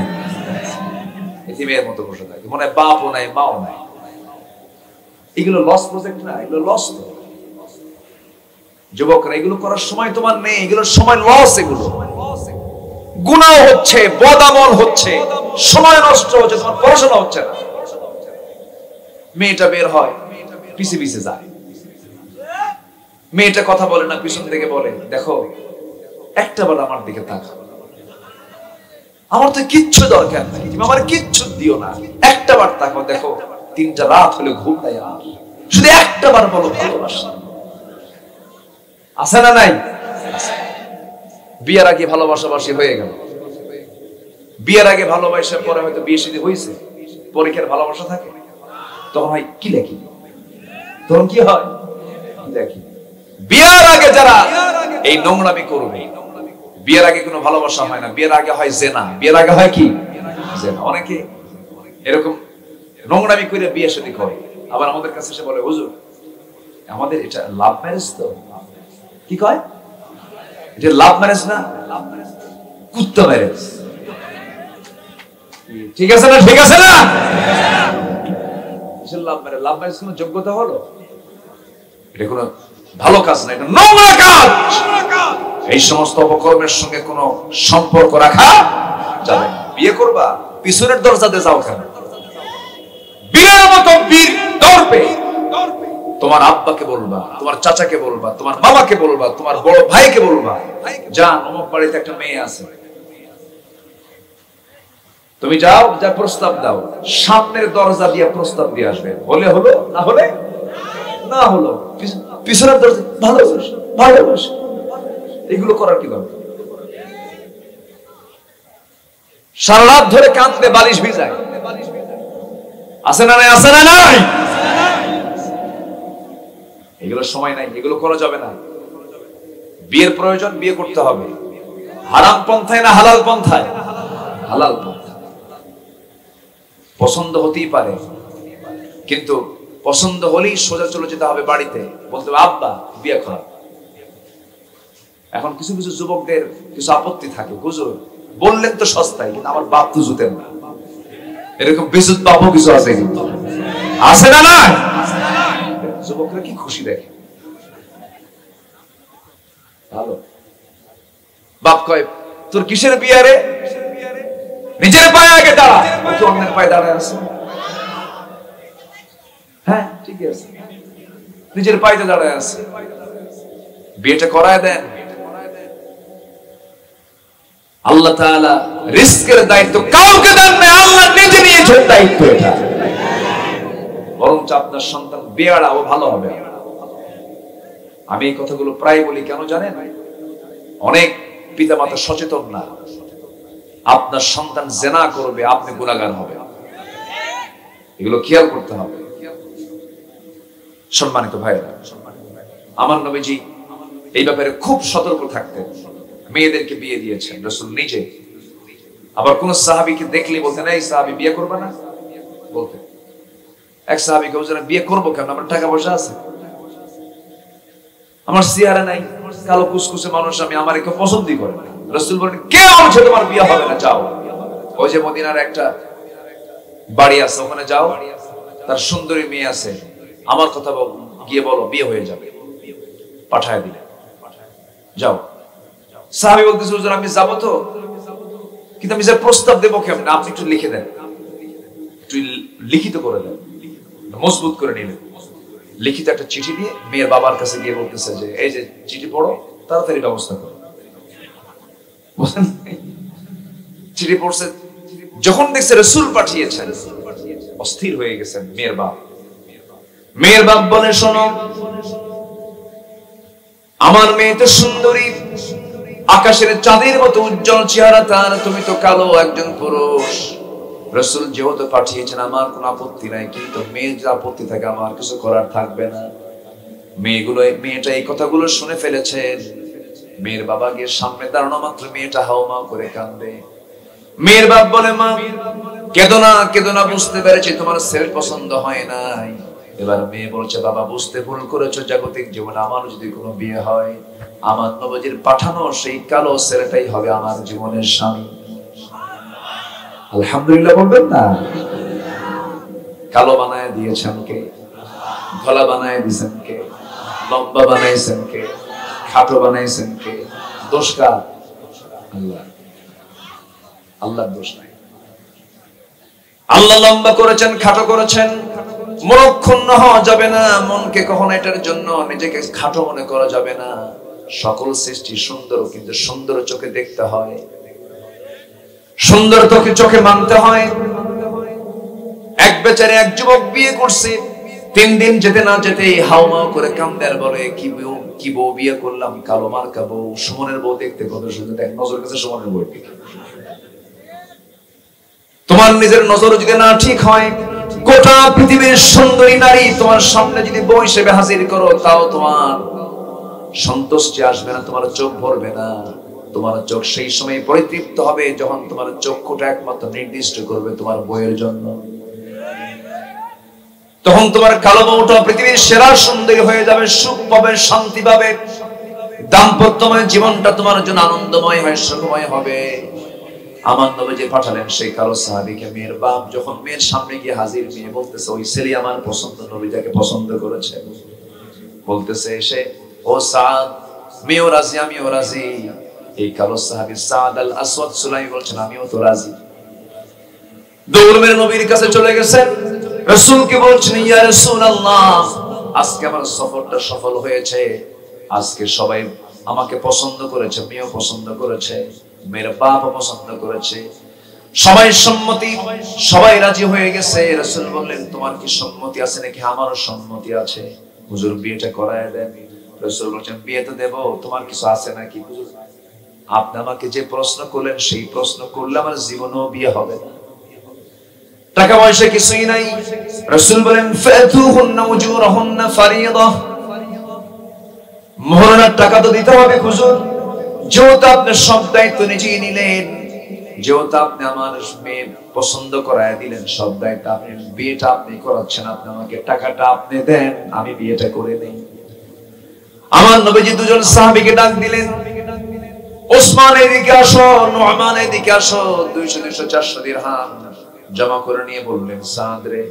ইতিমের মতো বসে থাকে, মনে হয় বাপও নাই মাও নাই। এগুলো লস প্রজেক্ট না, এগুলো লস। যুবকরা, এগুলো করার সময় তোমার নেই, এগুলোর সময় লস। এগুলো গুনাহ হচ্ছে, বদামল হচ্ছে, সময় নষ্ট হচ্ছে, তোমার পড়াশোনা হচ্ছে না। মেয়েটা বের হয়, পিছে পিছে যায়, মেয়েটা কথা বলে না, পিছন থেকে বলে, দেখো একটা বার আমার দিকে তাকা, আমার তো কিচ্ছু দরকার নাই, তুমি আমার কিচ্ছু দিও না, একটা বার তাকাও, দেখো 3টা রাত হলে ঘুম নাই আমার, শুধু একটা বার বলো ভালোবাসা। আছে না নাই? বিয়ের আগে ভালোবাসাবাসি হয়ে গেল, বিয়ের আগে ভালোবাসার পরে হয়তো বিয়ে শাদী হয়েছে, পরীক্ষার ভালোবাসা থাকে, তখন হয় কি লেখি, তখন কি হয় দেখি। বিয়ের আগে যারা এই নোংরামি করবে, বিয়ের আগে কোনো ভালোবাসা হয় না, বিয়ের আগে হয় জেনা। বিয়ের আগে হয় কি? জেনা। অনেকে এরকম নোংরামি করে বিয়ে শাদী করে, আবার আমাদের কাছে এসে বলে, হুজুর আমাদের এটা লাভ ম্যারেজ। তো কি কয়? এটা লাভ ম্যারেজ না, কুত্তা ম্যারেজ। ঠিক আছে না? ঠিক আছে না? লাভ ম্যারেজ, লাভ ম্যারেজ কোনো যোগ্যতা হলো? এটা কোনো ভালো কাজ না, এটা নোংরা কাজ। এই সমস্ত অপকর্মের সঙ্গে কোনো সম্পর্ক রাখা যাবে না। বিয়ে করবা, পিছনের দরজাতে যাও কেন? বীরের মতো বীর দৌড়বে। তোমার আব্বাকে বলবা, তোমার চাচাকে বলবা, তোমার মামাকে বলবা, তোমার বড় ভাইকে বলবা, যান অমুক বাড়িতে একটা মেয়ে আছে, তুমি যাও, যা প্রস্তাব দাও, সামনের দরজা দিয়ে প্রস্তাব দিয়ে আসবে, হলে হলো, না হলে না হলো। পিছনের দরজা ভালোবাসে, ভালোবাসে, এগুলো করার কি দরকার? সারা রাত ধরে কাঁদতে বালিশ ভিজায়, আছে না নাই? আছে না নাই? এগুলোর সময় নাই, এগুলো করা যাবে না। বিয়ের প্রয়োজন, বিয়ে করতে হবে। হারাম পন্থায় না হালাল পন্থায়? হালাল পন্থা। পছন্দ হতেই পারে, কিন্তু পছন্দ হলেই সোজা চলে যেতে হবে বাড়িতে, বলতে হবে আব্বা বিয়ে কর। এখন কিছু কিছু যুবকদের কিছু আপত্তি থাকে, হুজুর বললেন তো সস্তায়, কিন্তু আমার বাপ তো জুতেন না। এরকম বিদ্যুৎ বাপও কিছু আছে, কিন্তু আছে না না? যুবকরা কি খুশি দেখে, ভালো। বাপ কয় তোর কিসের বিয়ে রে? নিজের পায়ে আগে দাঁড়া, অন্যের পায়ে দাঁড়ায় আছে। হ্যাঁ ঠিক আছে, নিজের পায়ে দাঁড়ায় আছে, বিয়েটা করায় দেন। আল্লাহ তাআলা রিজকের দায়িত্ব কাউকে দেন না, আল্লাহ নিজে নিয়েছেন দায়িত্ব এটা। বরঞ্চ আপনার সন্তান বেয়াড়া ও ভালো হবে। আমি এই কথাগুলো প্রায় বলি, কেন জানেন? অনেক পিতামাতা সচেতন না। আপনার সন্তান জেনা করবে, আপনি গুনাহগার হবেন, এগুলো খেয়াল করতে হবে। সম্মানিত ভাইরা, আমার নবীজি এই ব্যাপারে খুব সতর্ক থাকতেন। মেয়েদেরকে বিয়ে দিয়েছেন রাসূল নিজে। আবার কোন সাহাবীকে দেখলে বলতেন এই সাহাবী বিয়ে করবে না, বলতেন। এক সাহাবীকে বলছেন বিয়ে করবো কেন, আমার টাকা পয়সা আছে, আমার চেহারা নাই, কালো কুসকুসে মানুষ আমি, আমার কেউ পছন্দই করে না। রাসূল বলেন কেউ বলছে তোমার বিয়ে হবে না, যাও ওই যে মদিনার একটা বাড়ি আছে ওখানে যাও, তার সুন্দরী মেয়ে আছে, আমার কথা গিয়ে বলো বিয়ে হয়ে যাবে, পাঠায় দিলে যাও। সাহাবী বলতেছে হুজুর আমি যাব তো, কিন্তু আমি যে প্রস্তাব দেবো কেমন, আপনি একটু লিখে দেন, একটু লিখিত করে দেন, মজবুত করে নিলেন। লিখিত একটা চিঠি দিয়ে মেয়ের বাবার কাছে গিয়ে বলতেছে যে এই যে চিঠি পড়ো, তাড়াতাড়ি ব্যবস্থা করো। চিঠি পড়ছে, যখন দেখছে রাসূল পাঠিয়েছেন অস্থির হয়ে গেছেন মেয়ের বাপ। মেয়ের বাপ বলে শোনো, আমার মেয়ে তো সুন্দরী, আকাশের চাঁদের মতো উজ্জ্বল চেহারা তার, তুমি তো কালো একজন পুরুষ। রাসূল যেহেতু পাঠিয়েছেন আমার কোনো আপত্তি নাই, কিন্তু মেয়ের যে আপত্তি থাকে আমার কিছু করার থাকবে না। মেয়েটা এই কথাগুলো শুনে ফেলেছেন। মেয়ের বাবা গিয়ে সামনে দাঁড়ানো মাত্র মেয়েটা হাউমাউ করে কাঁদে। মেয়ের বাপ বলে মা কেঁদো না, কেঁদো না, বুঝতে পেরেছি তোমার ছেলে পছন্দ হয় নাই। এবার মেয়ে বলছে বাবা বুঝতে ভুল করেছো, জাগতিক জীবনে আমার যদি কোনো বিয়ে হয়, আমার নবীজির পাঠানো সেই কালো ছেলেটাই হবে আমার জীবনের স্বামী। আলহামদুলিল্লাহ বলবেন না? কালো বানায় দিয়েছেন কে? গলা বানায় দিয়েছেন কে? লম্বা বানাইছেন কে? খাটো বানাইছেন কে? দোষ কার? আল্লাহ। আল্লাহর দোষ নাই। আল্লাহ লম্বা করেছেন, খাটো করেছেন, মনক্ষুণ্ণ হওয়া যাবে না। মনকে কখনো এটার জন্য নিজেকে খাটো মনে করা যাবে না। সকল সৃষ্টি সুন্দর, কিন্তু সুন্দর চোখে দেখতে হয়, সুন্দর চোখে মানতে হয়। এক বেচারে এক যুবক বিয়ে করছে, 3 দিন যেতে না যেতেই হাউমাউ করে কান্দে আর বলে কি বউ বিয়ে করলাম, কালো মার্কা বউ। সুমনের বউ দেখতে কত সুন্দর, দেখ নজর কাছে সুমনের বউ ঠিক। তোমার নিজের নজর যদি না ঠিক হয়, গোটা পৃথিবীর সুন্দরী নারী তোমার সামনে যদি বউ হিসেবে হাজির করো, তাও তোমার সন্তুষ্টি আসবে না, তোমার চোখ ভরবে না। তোমার চোখ সেই সময় পরিতৃপ্ত হবে যখন তোমার চক্ষুটা একমাত্র নির্দিষ্ট করবে তোমার বউয়ের জন্য। তখন তোমার কালো বউটা পৃথিবীর সেরা সুন্দরী হয়ে যাবে, সুখ পাবে, শান্তি পাবে, দাম্পত্যময় জীবনটা তোমার জন্য আনন্দময় হয়, সুখময় হবে। আমার নবীজি পাঠালেন সেই কালো সাহাবীকে। মেয়ের বাপ যখন মেয়ের সামনে গিয়ে হাজির, মেয়ে বলতেছে ওই ছেলে আমার পছন্দ, নবী যাকে পছন্দ করেছে। বলতেছে এসে ও সাদ, মেয়েও রাজি, আমিও রাজি। এই কালো সাহাবী সাদ আল আসওয়াদ সুলাইমি বলছেন আমিও তো রাজি। দৌড় মেরে নবীর কাছে চলে গেছেন, রাসূলকে বলছেন ইয়া রাসূলুল্লাহ, আজকে আমার সফরটা সফল হয়েছে, আজকে সবাই আমাকে পছন্দ করেছে, মেয়েও পছন্দ করেছে, মেয়ের বাপও পছন্দ করেছে, সবাই সম্মতি, সবাই রাজি হয়ে গেছে। রাসূল বললেন তোমার কি সম্মতি আছে নাকি? আমারও সম্মতি আছে, হুজুর বিয়েটা করায় দেন। রাসূল বলেন বিয়ে তো দেব, তোমার কিছু আছে নাকি? হুজুর আপনি আমাকে যে প্রশ্ন করলেন সেই প্রশ্ন করলে আমার জীবনেও বিয়ে হবে না, টাকা পয়সা কিছুই নাই। রাসূল বলেন ফাতুহুন্না উজুরহুন্না ফারিয়্যিদা, মোহরের টাকা তো দিতে হবে হুজুর। যেহেতু আপনি সব দায়িত্ব নিজেই নিলেন, যেহেতু আপনি আমার মেয়ে পছন্দ করায় দিলেন, সব দায়িত্ব আপনি, বিয়েটা আপনি করাচ্ছেন, আপনি আমাকে টাকাটা আপনি দেন, আমি বিয়েটা করে নেই। আমার নবীজি দুজন সাহাবীকে ডাক দিলেন, ওসমান এদিকে আসো, নুআমান এদিকে আসো, 200 200 400 দিরহাম জমা করে নিয়ে বললেন, সাদ রে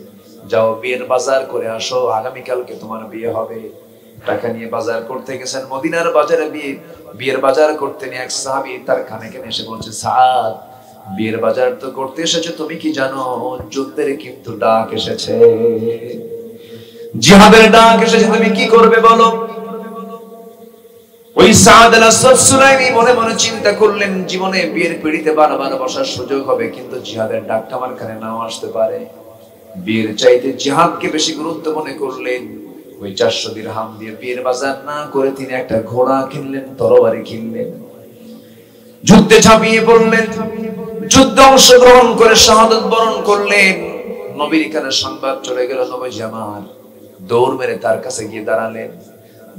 যাও বিয়ের বাজার করে আসো, আগামী কালকে তোমার বিয়ে হবে। টাকা নিয়ে বাজার করতে গেছেন, মদিনার বাজারে বিয়ের বাজার করতে নিয়ে এক সাহাবী তার কানে কানে এসে বলছে, সাদ বিয়ের বাজার তো করতে এসেছো, তুমি কি জানো যুদ্ধের কিন্তু ডাক এসেছে, জিহাদের ডাক এসেছে, তুমি কি করবে বলো? ওই সাদ আল-আসদ সুলাইমি মনে মনে চিন্তা করলেন, জীবনে বিয়ের পিড়িতে বারবার বসার সুযোগ হবে, কিন্তু জিহাদের ডাকটা আমার কানে নাও আসতে পারে। বিয়ের চাইতে জিহাদকে বেশি গুরুত্ব মনে করলেন। ওই 400 দিরহাম দিয়ে বিয়ের বাজার না করে তিনি একটা ঘোড়া কিনলেন, তরবারি কিনলেন, যুদ্ধে ঝাঁপিয়ে পড়লেন, যুদ্ধে অংশগ্রহণ করে শাহাদাত বরণ করলেন। নবীর কানে সংবাদ চলে গেল, নবীজি আমার। দৌড় মেরে তার কাছে গিয়ে দাঁড়ালেন,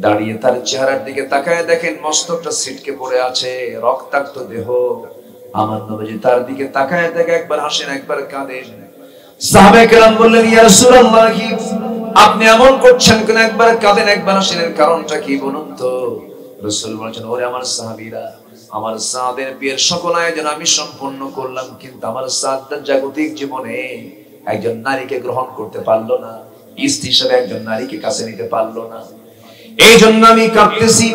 দাঁড়িয়ে তার চেহারার দিকে তাকায় দেখেন মস্তকটা ছিটকে পড়ে আছে, রক্তাক্ত দেহ। আমার নবীজি তার দিকে তাকায় দেখে একবার হাসেন, একবার কাঁদেন। সাহাবায়ে কেরাম বললেন, ইয়া রাসূলুল্লাহ, আপনি এমন করছেন কেন? একবার কাঁদেন, একবার হাসেন, এর কারণটা কি বলুন তো? রাসূল বলেছেন, ওরে আমার সাহাবীরা, আমার সাদের বিয়ের সকল আয়োজন আমি সম্পন্ন করলাম, কিন্তু আমার সাদটা জাগতিক জীবনে একজন নারীকে গ্রহণ করতে পারলো না, স্ত্রী হিসেবে একজন নারীকে কাছে নিতে পারলো না। এই জন্য আমি কাঁদতেছি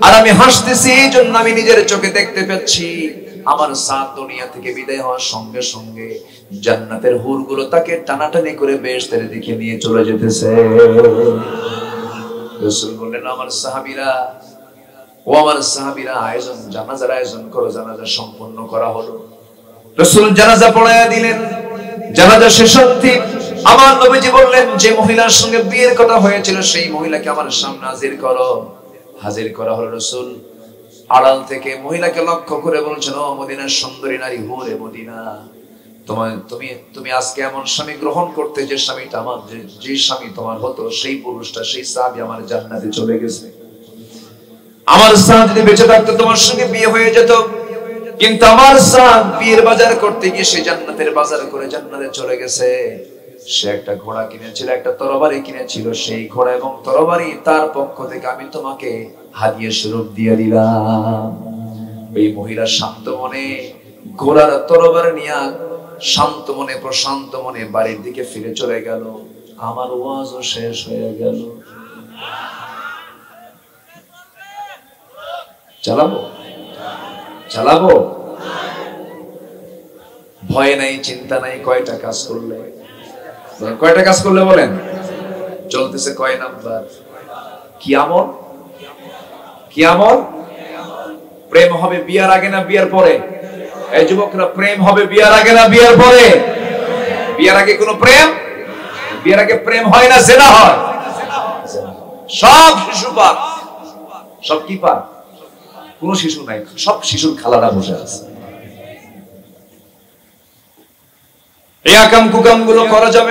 আর আমি হাসতেছি, এই জন্য আমি নিজের চোখে দেখতে পাচ্ছি আমার সাদ দুনিয়া থেকে বিদায় হওয়ার সঙ্গে সঙ্গে জান্নাতের হুরগুলো তাকে টানাটানি করে বেহেশতের দিকে নিয়ে চলে যেতেছে। রাসূল বললেন, আমার সাহাবীরা, ও আমার সাহাবীরা, আয়োজন, জানাজার আয়োজন করো। জানাজা সম্পন্ন করা হলো, রাসূল জানাজা পড়ায়া দিলেন। জানাজা শেষ হতে আমার নবীজি বললেন, যে মহিলার সঙ্গে বিয়ের কথা হয়েছিল সেই মহিলাকে আমার সামনে হাজির করো। হাজির করা হলো। রাসূল আড়াল থেকে মহিলাকে লক্ষ্য করে বলছেন, ও মদিনার সুন্দরী নারী, হুরে মদিনা, তুমি আজকে এমন স্বামী গ্রহণ করতে, যে স্বামীটা আমার, যে স্বামী তোমার হতো, সেই পুরুষটা, সেই সাহাবী আমার জান্নাতে চলে গেছে। আমার সাদ যদি বেঁচে থাকতো তোমার সঙ্গে বিয়ে হয়ে যেত, কিন্তু আমার সাদ বিয়ের বাজার করতে গিয়ে সে জান্নাতের বাজার করে জান্নাতে চলে গেছে। সে একটা ঘোড়া কিনেছিল, একটা তরবারি কিনেছিল, সেই ঘোড়া এবং তরবারি তার পক্ষ থেকে আমি তোমাকে হাদিয়া স্বরূপ দিয়ে দিলাম। এই মহিলা শান্ত মনে ঘোড়ার তরবারি নিয়ে শান্ত মনে, প্রশান্ত মনে বাড়ির দিকে ফিরে চলে গেল। আমার ওয়াজও শেষ হয়ে গেল। চালাবো ভয় নাই, চিন্তা নাই। কয়টা কাজ করলে বলেন? চলতেছে কয় নাম্বার? কি আমল? প্রেম হবে বিয়ার আগে না বিয়ার পরে? এই যুবকরা, প্রেম হবে বিয়ার আগে না বিয়ার পরে? বিয়ার আগে কোনো প্রেম? বিয়ার আগে প্রেম হয় না, জেনা হয়। সব শিশু পাক। সব কি পাক? কোন শিশু নাই, সব শিশুর খালারা বসে আছে। এই আকাম কুকাম গুলো করা যাবে